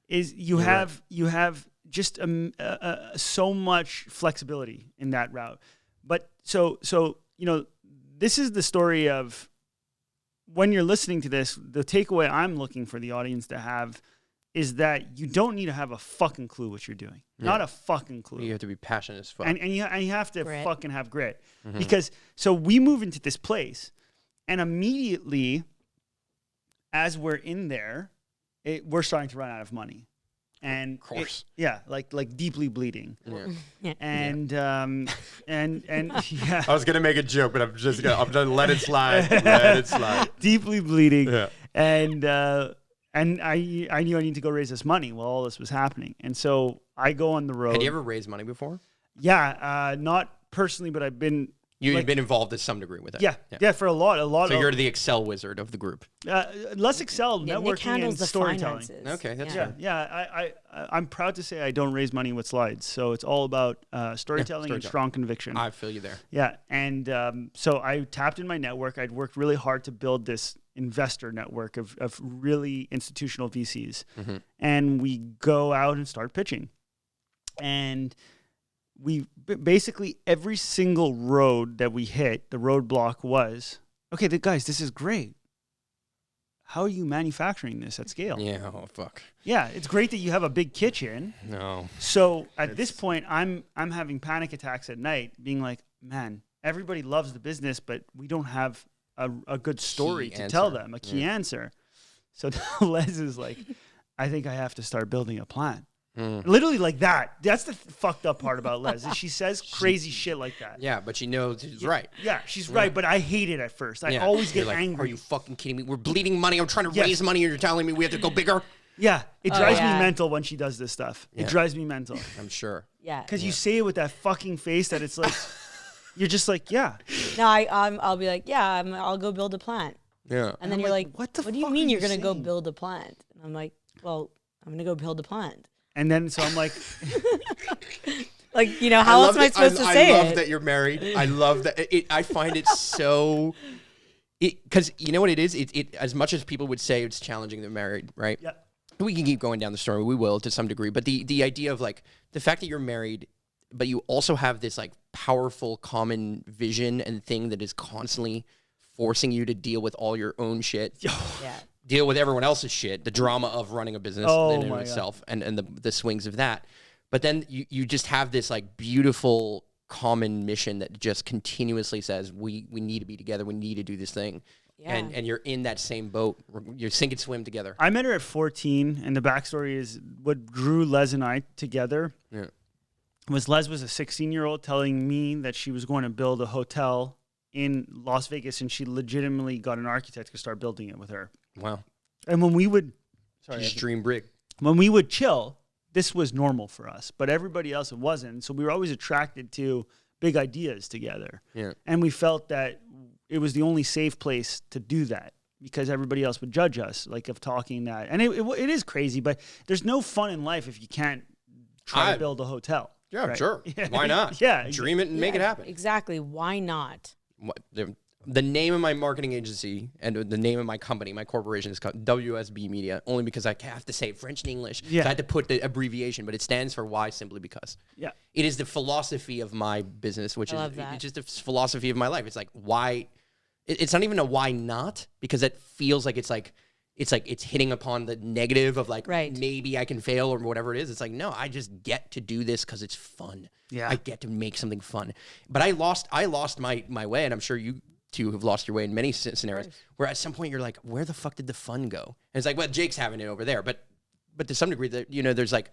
Is you have just so much flexibility in that route. But so this is the story of when you're listening to this, the takeaway I'm looking for the audience to have is that you don't need to have a fucking clue what you're doing. Not a fucking clue. You have to be passionate as fuck. And you have to Grit. fucking have grit. Because so we move into this place, and immediately as we're in there, we're starting to run out of money. And Of course. like deeply bleeding. Yeah. And yeah, I was gonna make a joke, but I'm gonna let it slide. Let it slide. deeply bleeding. Yeah. And I knew I need to go raise this money while all this was happening. And so I go on the road. Had you ever raised money before? Yeah, not personally, but I've been. You've been involved to some degree with it. Yeah, for a lot. So of, you're the Excel wizard of the group. less Excel, yeah, Nick networking handles and the storytelling. finances. Okay, that's Yeah, fair. yeah. I'm proud to say I don't raise money with slides. So it's all about storytelling and strong conviction. I feel you there. Yeah, and so I tapped in my network. I'd worked really hard to build this investor network of really institutional VCs. And we go out and start pitching. And we basically every single road that we hit, the roadblock was, okay, guys, this is great. How are you manufacturing this at scale? Yeah, oh fuck. Yeah, it's great that you have a big kitchen. No. So at this point, I'm having panic attacks at night, being like, man, everybody loves the business, but we don't have a good story to tell them, a key answer. So Les is like, I think I have to start building a plan. Literally like that. That's the fucked up part about Les. Is she says crazy shit like that. Yeah, but she knows she's right. Yeah, she's right, but I hate it at first. I always You're get like, angry. Are you fucking kidding me? We're bleeding money. I'm trying to raise money and you're telling me we have to go bigger? Yeah, it drives me yeah. mental when she does this stuff. It drives me mental. I'm sure. Yeah. Because you say it with that fucking face that it's like, you're just like, yeah. No, I'll be like, yeah, I'll go build a plant. Yeah. And then I'm you're like, like, what the what do you fuck mean are you're you going to go saying? build a plant? And I'm like, well, I'm going to go build a plant. And then so I'm like, Like, how else am I supposed to say I love it? that you're married. I love that. I find it so... Because you know what it is? It as much as people would say it's challenging they're married, right? yeah. We can keep going down the story. We will to some degree. But the idea of like the fact that you're married, but you also have this like powerful common vision and thing that is constantly forcing you to deal with all your own shit, Yeah. deal with everyone else's shit, the drama of running a business in and of itself, and the swings of that. But then you just have this like beautiful common mission that just continuously says we need to be together, we need to do this thing. Yeah. And you're in that same boat. You sink and swim together. I met her at 14, and the backstory is what drew Les and I together. Yeah. Was Les was a 16-year-old telling me that she was going to build a hotel in Las Vegas, and she legitimately got an architect to start building it with her. Wow. And when we would, Just dream big. when we would chill, this was normal for us, but everybody else it wasn't. So we were always attracted to big ideas together. Yeah. And we felt that it was the only safe place to do that because everybody else would judge us, like of talking that. And it is crazy, but there's no fun in life if you can't try to build a hotel. Yeah, right? sure. Why not? Yeah. Dream it and make it happen. Exactly. Why not? The name of my marketing agency and the name of my company, my corporation, is called WSB Media, only because I have to say French and English. Yeah. So I had to put the abbreviation, but it stands for Why Simply Because. Yeah. It is the philosophy of my business, which I is love that. it's just the philosophy of my life. It's like, why? It's not even a why not, because it feels like it's hitting upon the negative of like, Right. maybe I can fail or whatever it is. It's like, no, I just get to do this because it's fun. Yeah. I get to make something fun. But I lost my way, and I'm sure you two have lost your way in many scenarios where at some point you're like, where the fuck did the fun go? And it's like, well, Jake's having it over there. But to some degree, there's like,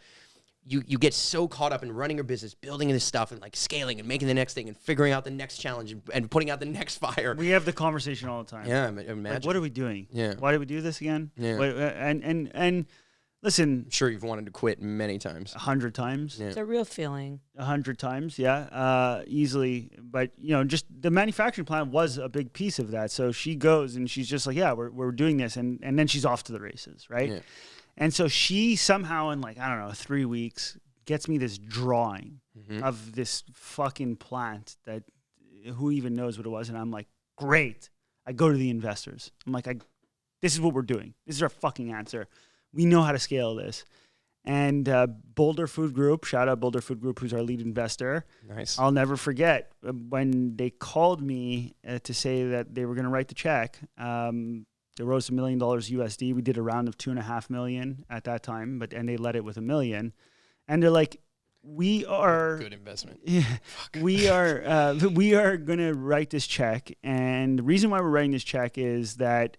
you get so caught up in running your business, building this stuff and like scaling and making the next thing and figuring out the next challenge and putting out the next fire. We have the conversation all the time. Yeah, imagine. Like, what are we doing? Yeah. Why did we do this again? Yeah. And listen, I'm sure you've wanted to quit many times. 100 times. Yeah. It's a real feeling. 100 times, yeah, easily. But just the manufacturing plant was a big piece of that. So she goes and she's just like, yeah, we're doing this, and then she's off to the races, right? Yeah. And so she somehow in like, I don't know, 3 weeks gets me this drawing of this fucking plant that who even knows what it was, and I'm like, great. I go to the investors. I'm like, this is what we're doing. This is our fucking answer. We know how to scale this. And Boulder Food Group, shout out Boulder Food Group, who's our lead investor. Nice. I'll never forget when they called me to say that they were going to write the check. They rose $1 million USD. We did a round of $2.5 million at that time, and they led it with $1 million. And they're like, we are Good investment. Yeah, we are going to write this check, and the reason why we're writing this check is that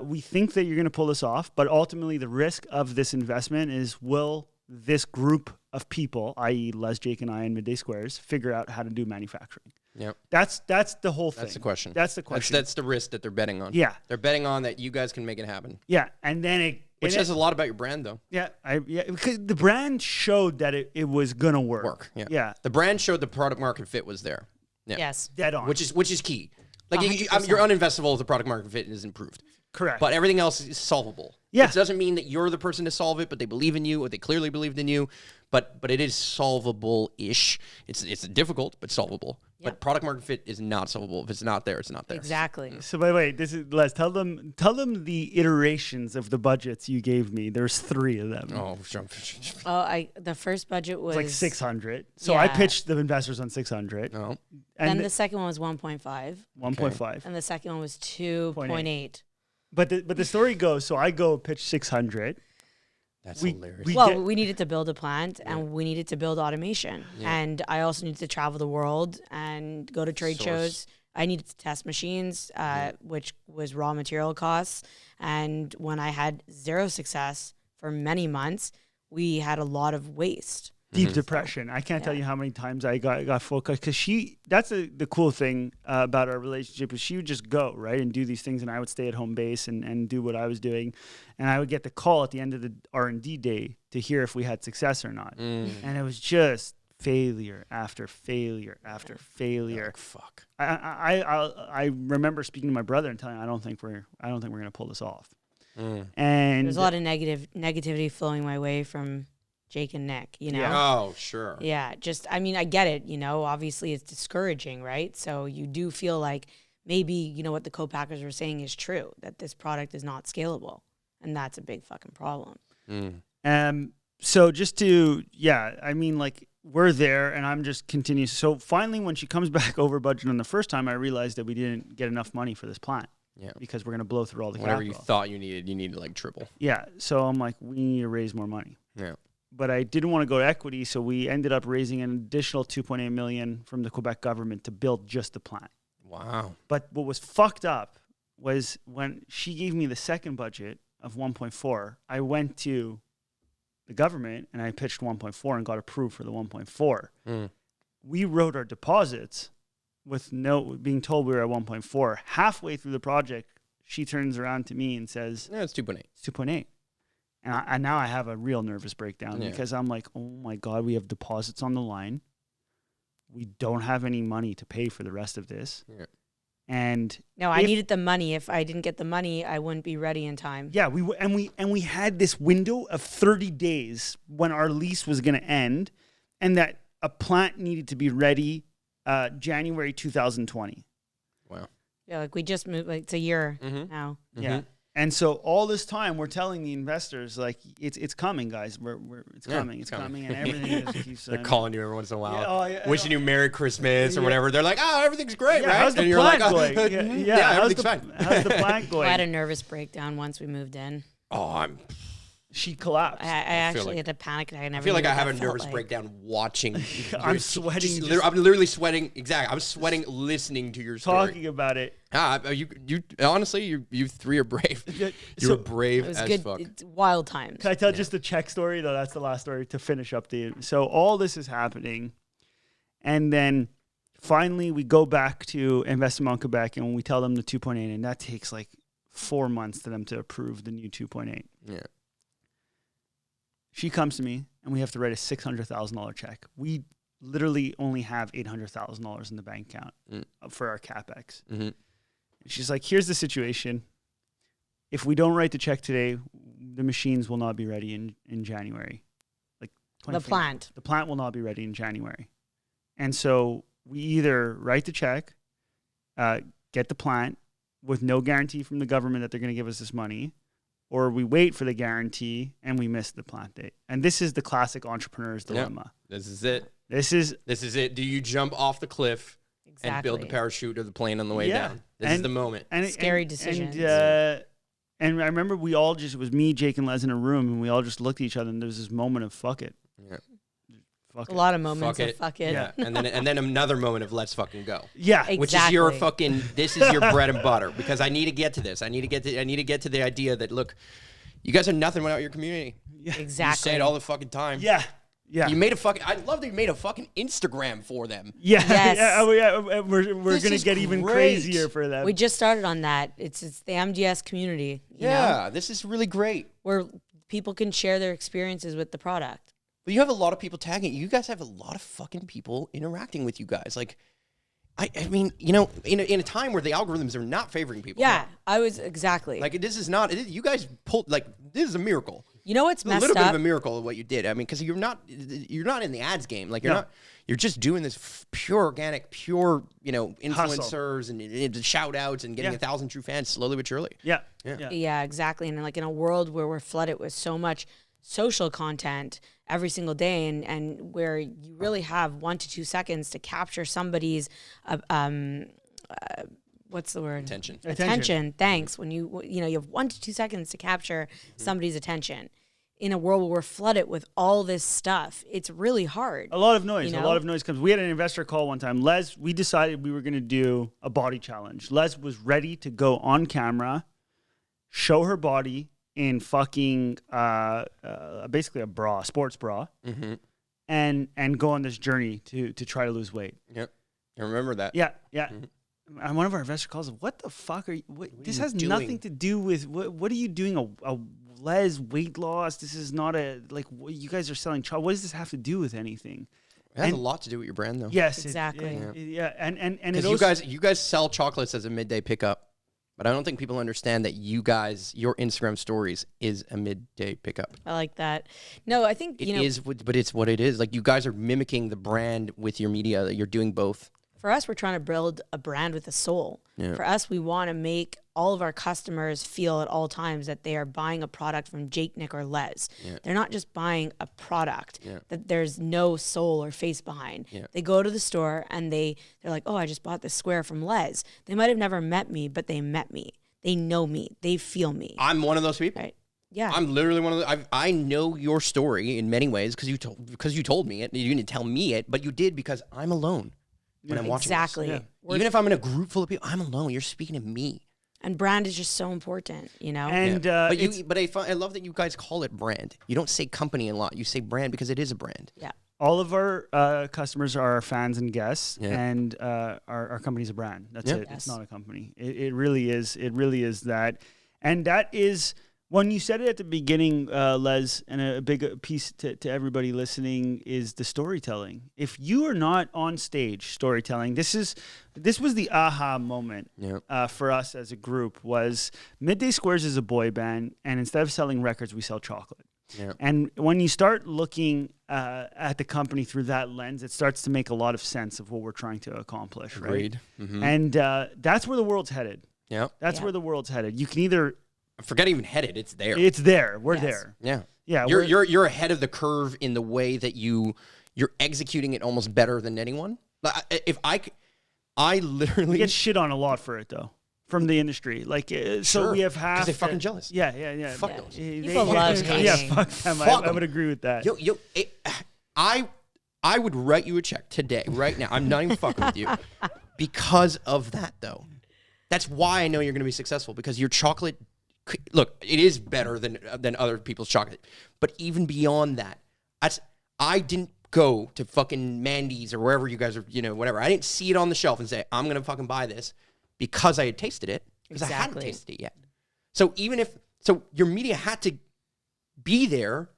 we think that you're going to pull this off, but ultimately the risk of this investment is, will this group of people, i.e. Les, Jake, and I, and Midday Squares, figure out how to do manufacturing? Yeah. That's the whole thing. That's the question. That's the question. That's the risk that they're betting on. Yeah. They're betting on that you guys can make it happen. Yeah, and then Which says a lot about your brand, though. Yeah, because the brand showed that it was gonna work. Yeah. The brand showed the product market fit was there. Yeah. Yes. Dead on. Which is key. Like 100%. you're uninvestable if the product market fit is improved. Correct. But everything else is solvable. Yeah. It doesn't mean that you're the person to solve it, but they believe in you, or they clearly believed in you. But it is solvable-ish. It's difficult, but solvable. Yeah. But product market fit is not solvable. If it's not there, it's not there. Exactly. So by the way, this is Les. Tell them the iterations of the budgets you gave me. There's 3 of them. Oh, sure. The first budget was It's like 600. So I Yeah. pitched the investors on 600. No. Then And the second one was 1.5, 1.5. and the second one was 2.8. But the story goes, so I go pitch 600. That's We- hilarious. we- Well, get- we needed to build a plant, and we needed to build automation, and I also needed to travel the world and go to trade shows. I needed to test machines, which was raw material costs. And when I had 0 success for many months, we had a lot of waste. Deep depression. I can't tell you how many times I got focused, because that's the cool thing about our relationship is she would just go, right, and do these things, and I would stay at home base and do what I was doing, and I would get the call at the end of the R&D day to hear if we had success or not. And it was just failure after failure after failure. Oh, fuck. I remember speaking to my brother and telling him I don't think we're going to pull this off. And There's a lot of negativity flowing my way from Jake and Nick, you know? Yeah. Oh, sure. Yeah, I mean, I get it, obviously it's discouraging, right? So you do feel like maybe, what the co-packers were saying is true, that this product is not scalable. And that's a big fucking problem. So just to, I mean, like, we're there, and I'm just continuing. So finally, when she comes back over budget on the first time, I realized that we didn't get enough money for this plant. Yeah. Because we're going to blow through all the Whatever capital. you thought you needed like triple. Yeah. So I'm like, we need to raise more money. Yeah. But I didn't want to go to equity, so we ended up raising an additional $2.8 million from the Quebec government to build just the plant. Wow. But what was fucked up was when she gave me the second budget of 1.4, I went to the government and I pitched 1.4 and got approved for the 1.4. Mm. We wrote our deposits with being told we were at 1.4. Halfway through the project, she turns around to me and says, Yeah, it's 2.8. it's 2.8. And now I have a real nervous breakdown because I'm like, oh my God, we have deposits on the line. We don't have any money to pay for the rest of this. Yeah. And No, I needed the money. If I didn't get the money, I wouldn't be ready in time. yeah, we had this window of 30 days when our lease was going to end, and that a plant needed to be ready January 2020. Wow. Yeah, like we just moved. Like it's a year now. Yeah. And so all this time we're telling the investors like it's coming, guys. It's coming, and everything just keeps. They're calling you every once in a while, Yeah, wishing you Merry Christmas or whatever. They're like, "Oh, everything's great, Yeah, right?" how's the and you're plant like, going? "Yeah, everything's fine." How's the plant I going? had a nervous breakdown once we moved in. Oh, She collapsed. I actually like- had a panic attack. I feel like I have a nervous breakdown watching. I'm sweating. I'm literally sweating. Exactly. I'm sweating listening to your story. Talking about it. You honestly, you three are brave. You were brave It was as good. fuck. It's wild times. Can I tell just the check story? Though that's the last story to finish up the. So all this is happening, and then finally we go back to Investissement Quebec, and we tell them the 2.8, and that takes like 4 months for them to approve the new 2.8. Yeah. She comes to me, and we have to write a $600,000 check. We literally only have $800,000 in the bank account for our capex. Mm-hmm. She's like, here's the situation. If we don't write the check today, the machines will not be ready in January. Like The plant. The plant will not be ready in January. And so we either write the check, get the plant with no guarantee from the government that they're going to give us this money, or we wait for the guarantee and we miss the plant date. And this is the classic entrepreneur's dilemma. This is it. This is it. Do you jump off the cliff and build the parachute or the plane on the way down? This is the moment. Scary decisions. And I remember it was me, Jake, and Les in a room, and we all just looked at each other, and there was this moment of fuck it. Yeah. Fuck a it. lot of moments of fuck it. Yeah. and then another moment of let's fucking go. Yeah. Exactly. Which is your fucking, this is your bread and butter, because I need to get to this. I need to get to the idea that, look, you guys are nothing without your community. Yeah. Exactly. You say it all the fucking time. Yeah. Yeah. You made I love that you made a fucking Instagram for them. Yeah. Yes. Yeah. Oh, yeah. We're This going to is get even great. crazier for them. We just started on that. It's the MDS community. You know, This is really great. where people can share their experiences with the product. But you have a lot of people tagging. You guys have a lot of fucking people interacting with you guys. Like, I mean, you know, in a time where the algorithms are not favoring people. Yeah, I was exactly. Like, this is not, you guys pulled, like, this is a miracle. You know what's It's a messed little bit up? of a miracle of what you did. I mean, because you're not in the ads game. Like, you're just doing this pure organic, pure, you know, influencers and shout outs and getting 1,000 true fans slowly but surely. Yeah. Yeah, exactly. And like in a world where we're flooded with so much social content every single day, and where you really have 1 to 2 seconds to capture somebody's what's the word? Attention. Thanks. When you have 1 to 2 seconds to capture somebody's attention in a world where we're flooded with all this stuff, it's really hard. A lot of noise. You A know? lot of noise comes. We had an investor call one time. We decided we were going to do a body challenge. Les was ready to go on camera, show her body in fucking basically a bra, sports bra, and go on this journey to try to lose weight. Yep. I remember that. Yeah. And one of our investor calls, what the fuck are you? This has nothing to do with what are you doing? A Les weight loss? This is not you guys are selling chocolate. What does this have to do with anything? It has a lot to do with your brand, though. Yes, Exactly. And Because you guys sell chocolates as a midday pickup, but I don't think people understand that your Instagram stories is a midday pickup. I like that. No, I think It is, but it's what it is. Like, you guys are mimicking the brand with your media. You're doing both. for us, we're trying to build a brand with a soul. Yeah. For us, we want to make all of our customers feel at all times that they are buying a product from Jake, Nick, or Les. Yeah. They're not just buying a product Yeah. that there's no soul or face behind. Yeah. They go to the store and they're like, oh, I just bought this square from Les. They might have never met me, but they met me. They know me. They feel me. I'm one of those people. Right. Yeah. I'm literally one of the. I know your story in many ways because you told me it. You didn't tell me it, but you did because I'm alone when I'm watching. Exactly. This. Even if I'm in a group full of people, I'm alone. You're speaking to me. And brand is just so important, you know? And But I love that you guys call it brand. You don't say company a lot. You say brand because it is a brand. Yeah. all of our customers are our fans and guests, Yeah. and our company's a brand. That's it. Yes. It's not a company. It really is. It really is that. And that is, when you said it at the beginning, Les, and a big piece to everybody listening is the storytelling. If you are not on stage storytelling, this was the aha moment for us as a group. Was Midday Squares is a boy band, and instead of selling records, we sell chocolate. Yeah. And when you start looking at the company through that lens, it starts to make a lot of sense of what we're trying to accomplish. Agreed. Right? Mm-hmm. And that's where the world's headed. Yeah. That's where the world's headed. You can either Forget even headed. It's there. it's there. We're Yes. there. Yeah. Yeah. You're ahead of the curve in the way that you're executing it almost better than anyone. Like, if I literally we get shit on a lot for it though, from the industry. Like so Sure, we have half. 'cause they're fucking jealous. Yeah. Fuck Yeah. those. People love Yeah, hating. fuck them. Fuck I would agree with that. I would write you a check today, right now. I'm not even fucking with you because of that, though. That's why I know you're going to be successful, because your chocolate. Look, it is better than other people's chocolate, but even beyond that, I didn't go to fucking Mandy's or wherever you guys are, whatever. I didn't see it on the shelf and say I'm going to fucking buy this because I had tasted it, because I hadn't Exactly. tasted it yet. So your media had to be there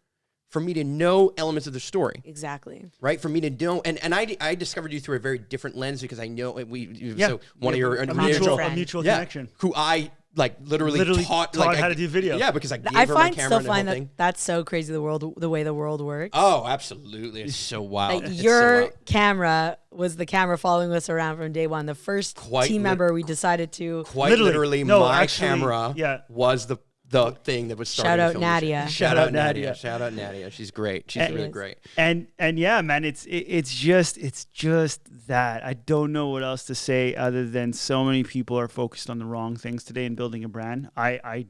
for me to know elements of the story, Exactly. right? For me to know, and I discovered you through a very different lens, because I know so one of your a mutual mutual yeah, connection. who I literally taught how to do video. Yeah, because I gave I her my find camera still and the find whole that thing. that's so crazy, the way the world works. Oh, absolutely. It's so wild. Like It's so your wild. camera was the camera following us around from day one. The first Quite team lit- member we decided to Quite Literally. literally, No, my actually, camera yeah. was the thing that was starting Shout to out film this shit. Nadia. Shout out Nadia. Nadia. Shout out Nadia. She's great. She's And- really Yes. great. And yeah, man, it's just that. I don't know what else to say other than so many people are focused on the wrong things today in building a brand. I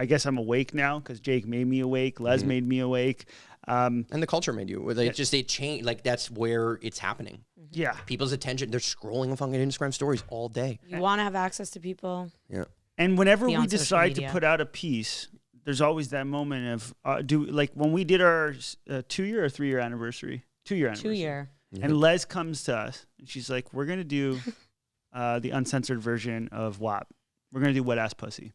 guess I'm awake now because Jake made me awake. Les made me awake. And the culture made you. It changed. Like, that's where it's happening. Yeah. People's attention, they're scrolling on fucking Instagram stories all day. You want to have access to people. Yeah. And whenever Be we on social decide to media. put out a piece, there's always that moment of like when we did our 2-year or 3-year anniversary. 2-year anniversary. 2 year. And Les comes to us and she's like, "We're gonna do the uncensored version of WAP. We're gonna do wet ass pussy."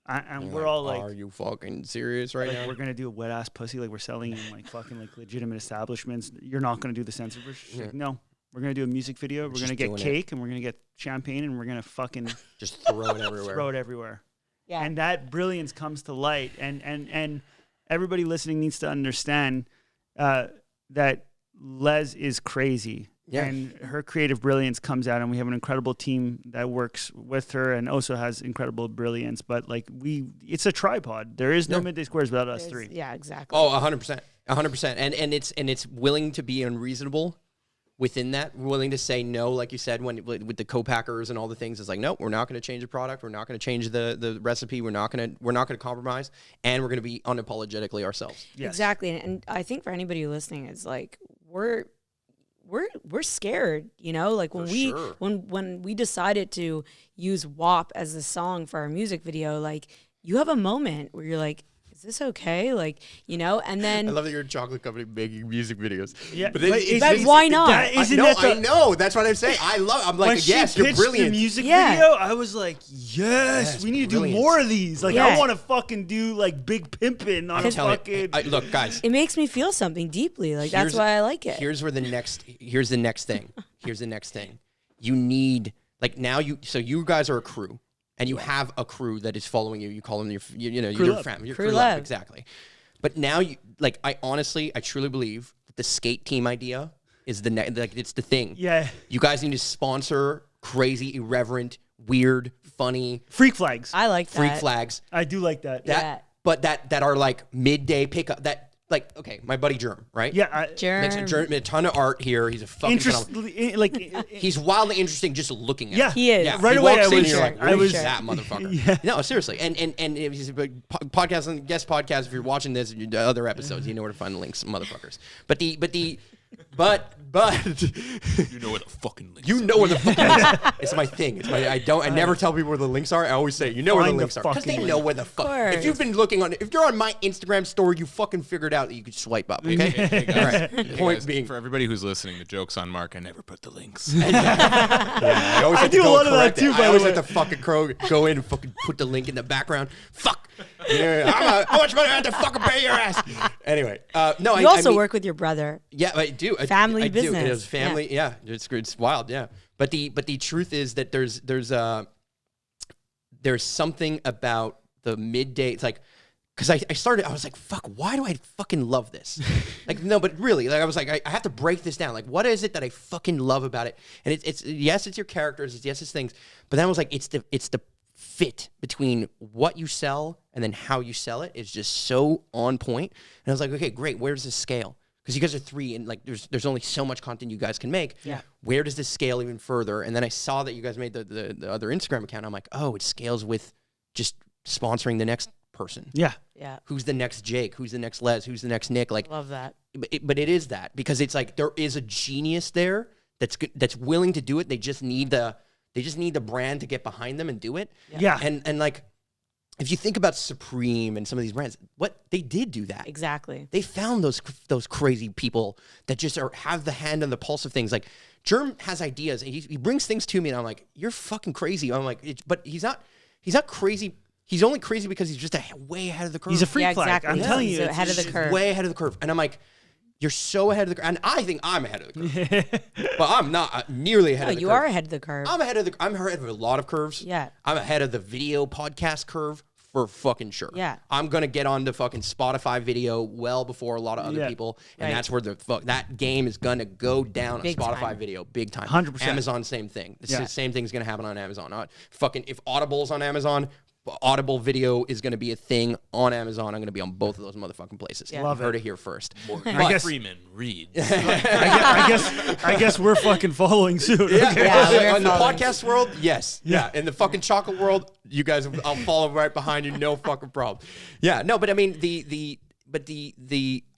And we're all like, "Are you fucking serious right like, now?" we're gonna do a wet ass pussy, like we're selling in like fucking like legitimate establishments. You're not gonna do the censored version. She's like, "No, we're gonna do a music video. We're Just gonna get doing it. cake and we're gonna get champagne and we're gonna fucking Just throw it everywhere. throw it everywhere." Yeah. And that brilliance comes to light, and everybody listening needs to understand that Les is crazy. Yeah. And her creative brilliance comes out, and we have an incredible team that works with her and also has incredible brilliance. But like it's a tripod. There is no Yeah. Midday Squares without us There's- three. Yeah, exactly. Oh, 100%. 100%. And it's willing to be unreasonable within that, willing to say no, like you said, with the co-packers and all the things. It's like, no, we're not going to change the product. We're not going to change the recipe. We're not going to compromise, and we're going to be unapologetically ourselves. Yes. Exactly. And I think for anybody listening, it's like we're scared, like when For we sure. when we decided to use WAP as the song for our music video, like you have a moment where you're like, is this okay? Like, and then I love that you're a chocolate company making music videos. Yeah, but then but it's is- That's is- why not? that- I isn't know, that the- I know. That's what I'm saying. I'm When like, yes, she you're pitched brilliant. the music Yeah. video, I was like, yes, we need to brilliant. do more of these. Like, Yeah. I want to fucking do like Big Pimpin' on a I'm telling fucking. you, look, guys. it makes me feel something deeply. Like that's Here's- why I like it. Here's the next thing. Here's the next thing. You need, like, now so you guys are a crew, and you have a crew that is following you. You call them your love. family, your Crew crew love. love. Exactly. But now I truly believe that the skate team idea is it's the thing. Yeah. You guys need to sponsor crazy, irreverent weird, funny Freak flags. I like that. freak flags. I do like that. Yeah. But that are like midday pickup. That like okay, my buddy Germ, right? Yeah. Germ. A ton of art here. He's a fucking phenomenal. He's wildly interesting just looking at. Yeah, him. He is. Yeah. Right He away, walks I in, was- you're like, I was- that motherfucker. Yeah. No, seriously. And he's a big podcast and guest podcast. If you're watching this, other episodes, you know where to find the links, motherfuckers. But You know where the fucking links you know where the fucking links are. It's my thing. I never tell people where the links are. I always say, you know where the Find the links are. Because they fucking know where the fuck. course. If you've been looking if you're on my Instagram story, you fucking figured out that you could swipe up. Okay. Hey, guys, All right. hey, Point guys, being, for everybody who's listening, the joke's on Mark. I never put the links. I always have do to a go lot of that correct it. too, by I always the have to fucking go in and fucking put the link in the background. Fuck. Yeah, how much money I have to fucking pay your ass? Anyway, no. You also I mean, work with your brother. Yeah, I do. Family I do. business. It was family. Yeah, it's wild. Yeah, but the truth is that there's something about the midday. It's like because I was like, fuck, why do I fucking love this? Like no, but really, like I was like, I have to break this down. Like, what is it that I fucking love about it? And it's yes, it's your characters. Yes, it's things. But then I was like, it's the fit between what you sell and then how you sell it is just so on point. And I was like, okay, great. Where's this scale? Because you guys are 3 and like there's only so much content you guys can make. Yeah. Where does this scale even further? And then I saw that you guys made the other Instagram account. I'm like, oh, it scales with just sponsoring the next person. Yeah. Yeah. Who's the next Jake? Who's the next Les? Who's the next Nick? Like, Love that. but it is that because it's like there is a genius there that's willing to do it. They just need the brand to get behind them and do it. Yeah. And like, if you think about Supreme and some of these brands, what they did do that. Exactly. They found those crazy people that just have the hand on the pulse of things. Like Germ has ideas and he brings things to me and I'm like, you're fucking crazy. I'm like, but he's not crazy. He's only crazy because he's just way ahead of the curve. He's a freak Yeah, flag. exactly. I'm Yeah. telling He's you. ahead of the He's curve. way ahead of the curve. And I'm like, you're so ahead of the curve. And I think I'm ahead of the curve. But I'm not nearly ahead No, of the you curve. are ahead of the curve. I'm ahead of a lot of curves. Yeah. I'm ahead of the video podcast curve for fucking sure. Yeah. I'm going to get on the fucking Spotify video well before a lot of other Yeah. people. And Right. that's where that game is going to go down Big on Spotify time. video. Big time. 100%. Amazon, same thing. Yeah. The same thing's going to happen on Amazon. If Audible's on Amazon, Audible video is going to be a thing on Amazon. I'm going to be on both of those motherfucking places. Yeah. Love You heard it. it here first. I guess- Freeman reads. I guess we're fucking following suit. Yeah, Okay. Yeah, we're in the following. podcast world, yes. Yeah. In the fucking chocolate world, you guys, I'll follow right behind you, no fucking problem. Yeah, no, but I mean,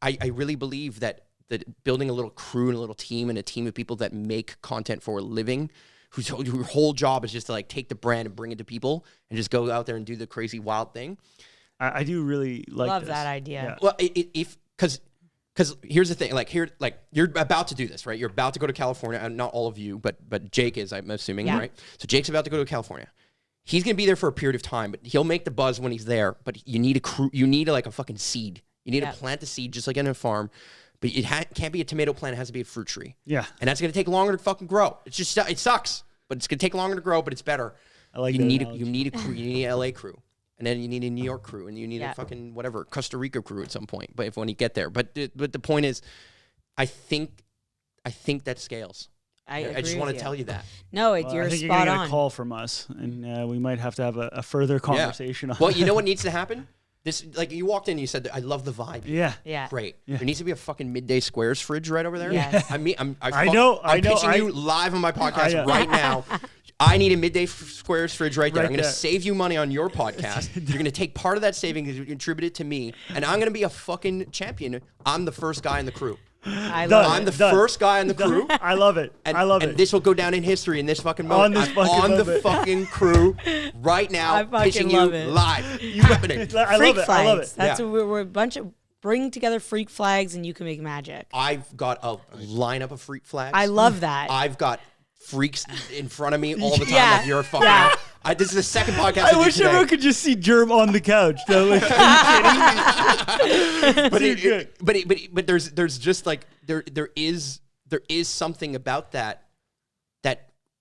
I really believe that building a little crew and a little team and a team of people that make content for a living, whose whole job is just to like take the brand and bring it to people and just go out there and do the crazy wild thing. I do really like Love this. that idea. Well, because here's the thing, like you're about to do this, right? You're about to go to California, and not all of you, but Jake is, I'm assuming, Yeah. right? So Jake's about to go to California. He's gonna be there for a period of time, but he'll make the buzz when he's there. But you need a crew. You need like a fucking seed. You need Yeah. to plant the seed just like in a farm. But it can't be a tomato plant. It has to be a fruit tree. Yeah. And that's gonna take longer to fucking grow. It sucks, but it's gonna take longer to grow. But it's better. I like you that need analogy. you need a crew. You need an LA crew. And then you need a New York crew, and you need Yeah. a fucking whatever Costa Rica crew at some point. But when you get there, but the point is, I think that scales. I just agree want with to tell you that. No, Well, you're I think you're spot gonna get on. a call from us, and we might have to have a further conversation on Well, it. you know what needs to happen? This, like, you walked in and you said, I love the vibe. Yeah. Yeah. Great. Yeah. There needs to be a fucking midday squares fridge right over there. Yes. I mean, I know, I'm I know, pitching you live on my I podcast know. right now. I need a midday squares fridge right there. Right I'm going to there. save you money on your podcast. You're going to take part of that savings and contribute it to me, and I'm going to be a fucking champion. I'm the first guy in the crew. I Done. love I'm it. the Done. first guy in the crew. I love it. I love and it. this will go down in history in this fucking moment. this I'm fucking on the moment. fucking crew right now, I fucking pitching love you it. live. Happening. I Freak love it. flags. I love it. That's Yeah. what we're a bunch of bring together freak flags and you can make magic. I've got a lineup of freak flags. I love that. I've got freaks in front of me all the time. Yeah. Like you're a fucking. Yeah. This is the second podcast. I do wish today. everyone could just see Germ on the couch. Though. Like, But there's just like there is something about that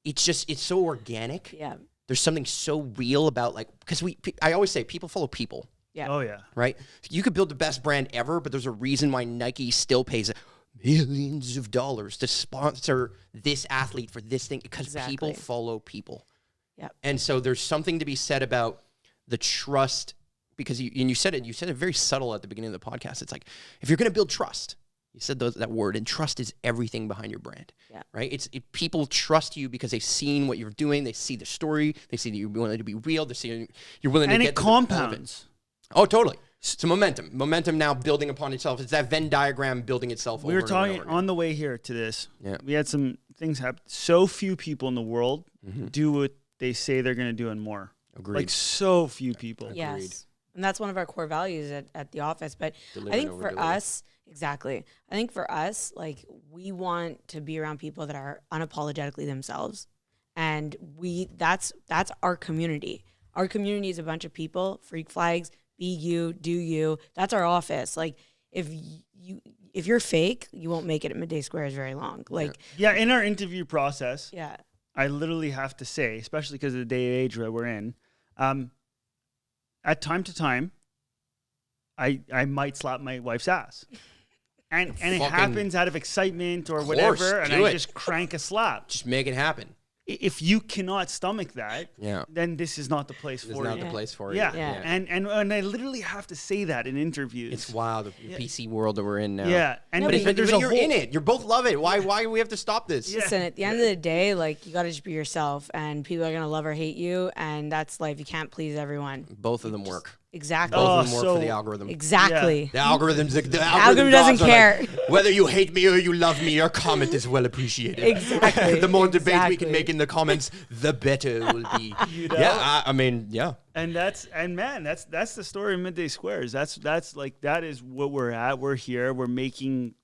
it's so organic. yeah. There's something so real about like because I always say people follow people. Yeah. oh yeah. Right? You could build the best brand ever, but there's a reason why Nike still pays millions of dollars to sponsor this athlete for this thing because Exactly. people follow people. Yep. And so there's something to be said about the trust, because you said it very subtle at the beginning of the podcast. It's like, if you're going to build trust, you said that word, and trust is everything behind your brand, right? People trust you because they've seen what you're doing. They see the story. They see that you're willing to be real. They see you're willing to get. And it compounds. Oh, totally. It's momentum now building upon itself. It's that Venn diagram building itself. We were talking on the way here to this. Yeah. We had some things happen. So few people in the world do what they say they're going to do and more. Agreed. Like so few people. Yes. Agreed. And that's one of our core values at the office. But Deliver I think and for over-deliver. us, exactly. I think for us, like, we want to be around people that are unapologetically themselves. And that's our community. Our community is a bunch of people, freak flags, be you, do you. That's our office. Like, if you're fake, you won't make it at Midday Squares very long. Like, Yeah, in our interview process, yeah. I literally have to say, especially because of the day and age that we're in, at time to time, I might slap my wife's ass. And it happens out of excitement or whatever, and I just crank a slap. Just make it happen. If you cannot stomach that, Yeah. then this is not the place It's for not you. the place for Yeah. you. Yeah. And I literally have to say that in interviews. It's wild, the PC world that we're in now. Yeah. And No, But, but but you're in it. You both love it. Why do we have to stop this? Yeah. Listen, at the end of the day, like, you got to just be yourself, and people are going to love or hate you, and that's life. You can't please everyone. Both of them work. Exactly. Both Oh, of them work so- for the algorithm. Exactly. The algorithm algorithm gods doesn't are care. like, whether you hate me or you love me, your comment is well appreciated. Exactly. The more debate we can Exactly. make in the comments, the better it will be. You know? Yeah, I mean, yeah. And that's the story of Midday Squares. That is what we're at. We're here. We're making,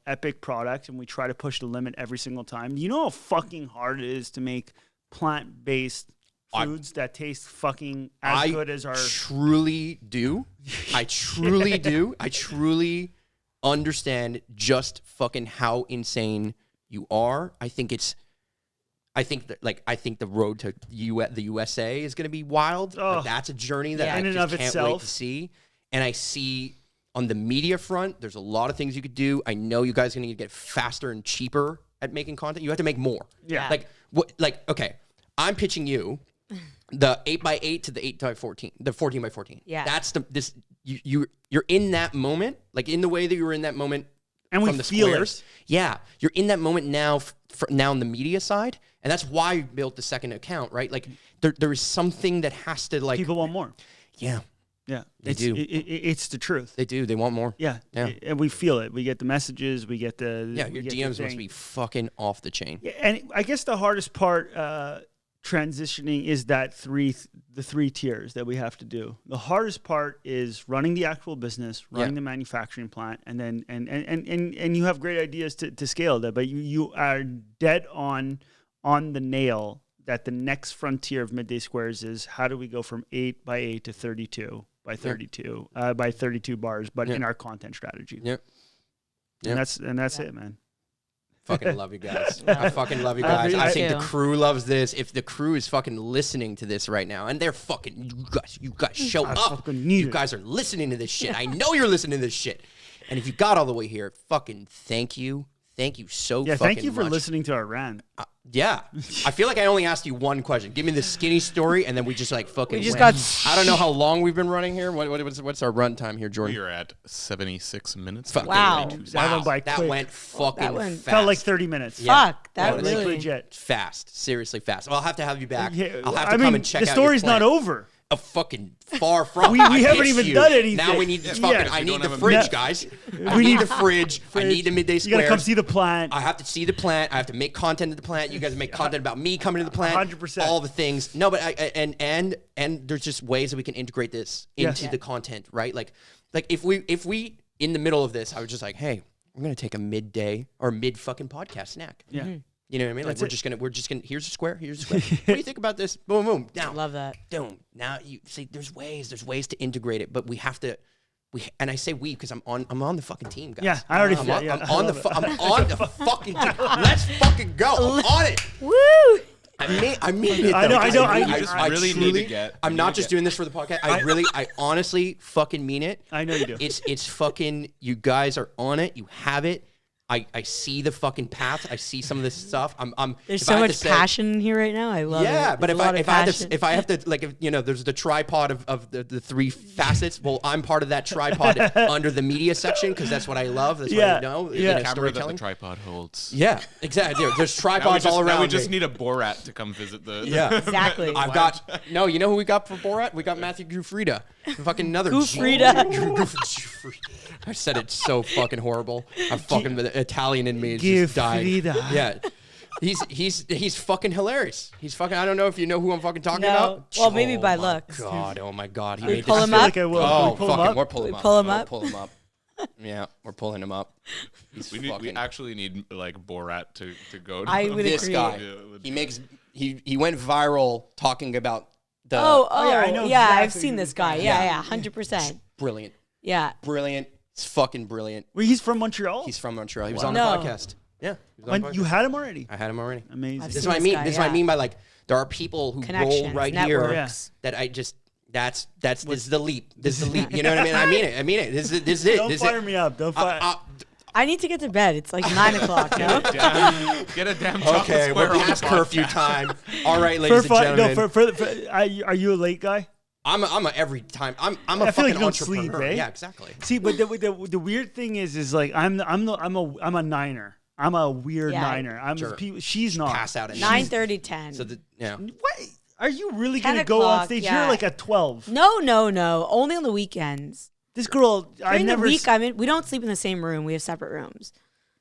epic product, and we try to push the limit every single time. You know how fucking hard it is to make plant-based foods that taste fucking as good as our. Truly do. I truly do. I truly understand just fucking how insane you are. I think the road to the USA is going to be wild. Oh. Like, that's a journey that Yeah. I In and just of can't wait itself. to see. And I see on the media front, there's a lot of things you could do. I know you guys are going to get faster and cheaper at making content. You have to make more. Yeah. Okay, I'm pitching you the 8x8 to the 8x14, the 14x14. Yeah. That's you're in that moment, like in the way that you were in that moment. And we from the feel squares. it. Yeah, you're in that moment now. Now on the media side, and that's why I built the second account, right? Like there is something that has to like. People want more. Yeah, Yeah. They do. It's the truth. they do. They want more. Yeah. Yeah. And we feel it. We get the messages. We get the. Yeah, we your get the DMs must thing. be fucking off the chain. Yeah, and I guess the hardest part transitioning is the three tiers that we have to do. The hardest part is running the actual business, running the manufacturing plant, and then and you have great ideas to scale that, but you are dead on the nail that the next frontier of Midday Squares is how do we go from 8x8 to 32 by 32 by 32 bars, but in our content strategy. Yep. And that's it, man. Fucking love you guys. I fucking love you guys. I think the too. crew loves this. If the crew is fucking listening to this right now, and they're fucking, you guys show up. fucking need You it. guys are listening to this shit. I know you're listening to this shit. And if you got all the way here, fucking thank you. Thank you so Yeah, fucking thank you for much. listening to our rant. Yeah. I feel like I only asked you one question. Give me the skinny story, and then we just like fucking We just went. got- I don't know how long we've been running here. What's our run time here, Jordan? You're at 76 minutes. Fucking Wow. That went by that quick. went fucking That went- fast. Felt like 30 minutes. Yeah. Fuck, that Oh, Like really. legit. Fast, seriously fast. Well, I'll have to have you back. Yeah, I'll have to I come mean, and check the out your story's not plant. over. A fucking far from. We I haven't pitched even you. done anything. Now we need the Yeah. fucking. I We need don't the have a fridge, minute. guys. We I need need the fridge. I need the Midday You Squares. gotta come see the plant. I have to see the plant. I have to make content of the plant. You guys make content about me coming to the plant. 100%. All the things. No, but and there's just ways that we can integrate this into Yeah. the content, right? Like if we in the middle of this, I was just like, hey, we're gonna take a midday or mid fucking podcast snack. Yeah. You know what I mean? Like That's we're just gonna here's a square, here's a square. What do you think about this? Boom, boom, down. Love that. Boom. Now you see there's ways to integrate it, but we have to and I say we because I'm on the fucking team, guys. Yeah, I already I'm feel on, yeah, I'm I on the love fu- it. I'm on the fucking team. Let's fucking go. I'm on it. Woo! I mean it. I know, though, I know, because I You just really need to get. I'm not just doing this for the podcast. I honestly fucking mean it. I know you do. It's fucking, you guys are on it. You have it. I see the fucking path. I see some of this stuff. There's if so I have much to say- passion in here right now. I love it. Yeah, but There's a lot of passion. if I have to like if, you know, there's the tripod of the three facets. Well, I'm part of that tripod under the media section because that's what I love. That's what I know. Yeah. Like, Camera that the storytelling. tripod holds. Yeah, exactly. Dude, there's Now tripods all around. we just me. need a Borat to come visit the. Yeah, Exactly. I've got no. You know who we got for Borat? We got Matthew Gufrida. Fucking another Gufrida. I said it so fucking horrible. I'm fucking the Italian in me is just dying. Gufrida. Yeah. He's fucking hilarious. He's fucking. I don't know if you know who I'm fucking talking No. about. Well, maybe by my looks. God, oh my God, he We made pull this. him I feel up? like I will. Oh, Can we pull him fucking, up? we're pulling him up. Pull him We'll up? pull him up. Yeah, we're pulling him up. He's We fucking. actually need like Borat to go. To I would This agree. guy, Yeah, he went viral talking about the Oh, yeah, I know yeah, I've exactly seen who this this guy. guy is. Yeah, 100%. brilliant, Yeah. brilliant. It's fucking brilliant. Well, he's from Montreal. He's from Montreal. He was Wow. on the No. podcast. Yeah, he was on the When you podcast. had him already. I had him already. Amazing. I've This is seen what I this mean. guy, This is what I yeah. mean by like there are people who roll Connections, right networks. here that I just this is the leap. This is the leap. You know what I mean? I mean it. I mean it. This is it. Don't This is fire it. me up. Don't fire. I need to get to bed. It's like 9 o'clock, no? Get a damn chocolate Okay, square we're on the past curfew podcast. time. All right, ladies and gentlemen. Are you a late guy? I'm a every time. I'm a I feel fucking like you don't entrepreneur. sleep, eh? Yeah, exactly. See, but the weird thing is like I'm a niner. I'm a weird Yeah. niner. Sure. She's not. Pass out at 9:30, 10. So yeah. What? Are you really 10 gonna go on o'clock, stage? yeah. You're like a 12. No. Only on the weekends. This girl, I During the never. week, we don't sleep in the same room. We have separate rooms.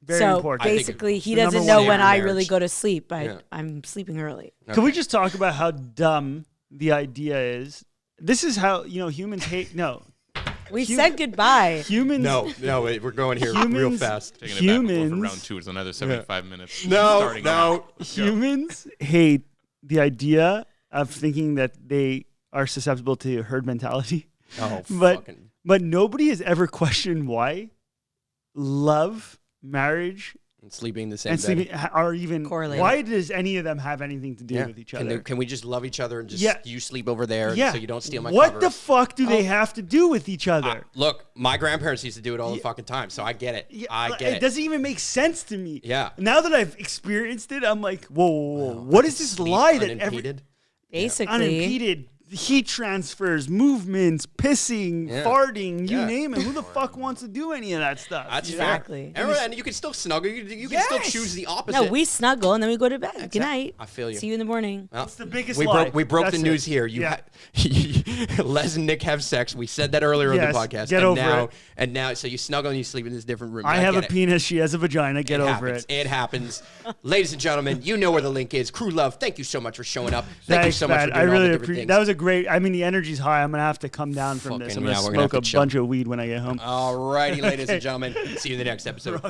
Very so important. I think basically, he the doesn't number know one when in I marriage. really go to sleep, but Yeah. I'm sleeping early. Can we just talk about how dumb the idea is? This is how humans hate. No, We said goodbye. humans. No, we're going here real Humans- fast. Taking it back before for Humans- round 2. It's another 75 minutes. No, starting no. out. Humans hate the idea of thinking that they are susceptible to herd mentality. Oh, But fucking. but nobody has ever questioned why love, marriage, And sleeping in the same and bed. sleeping are even. Correlated. Why does any of them have anything to do Yeah. with each Can, other? can we just love each other and just Yeah. you sleep over there Yeah. so you don't steal my What cover? the fuck do they have to do with each other? Look, my grandparents used to do it all the fucking time, so I get it. Yeah, I like, get it. doesn't even make sense to me. Yeah. Now that I've experienced it, I'm like, whoa. What is this Sleep lie that unimpeded. Basically, unimpeded heat transfers, movements, pissing, Yeah. farting, you Yeah. name it? Who the fuck wants to do any of that stuff? That's Exactly. fair. And you can still snuggle. You can still Yes. choose the opposite. no, we snuggle and then we go to bed. Good night. I feel you. See you in the morning. Well, It's the biggest we lie. we broke That's the it. news here. Yeah. Les and Nick have sex. We said that earlier Yes, on the podcast. get and over now, it. And now, so you snuggle and you sleep in this different room. I have a get it. penis. She has a vagina. Get It over happens. it. It happens. Ladies and gentlemen, you know where the link is. Crew Love, thank you so much for showing up. Thank you Thanks, so much Matt. for I doing all the really different appreciate. things. That was a great. I mean, the energy's high. I'm gonna have to come down from this. Fucking I'm gonna yeah, we're gonna smoke have a to chill. bunch of weed when I get home. All righty, ladies and gentlemen. See you in the next episode.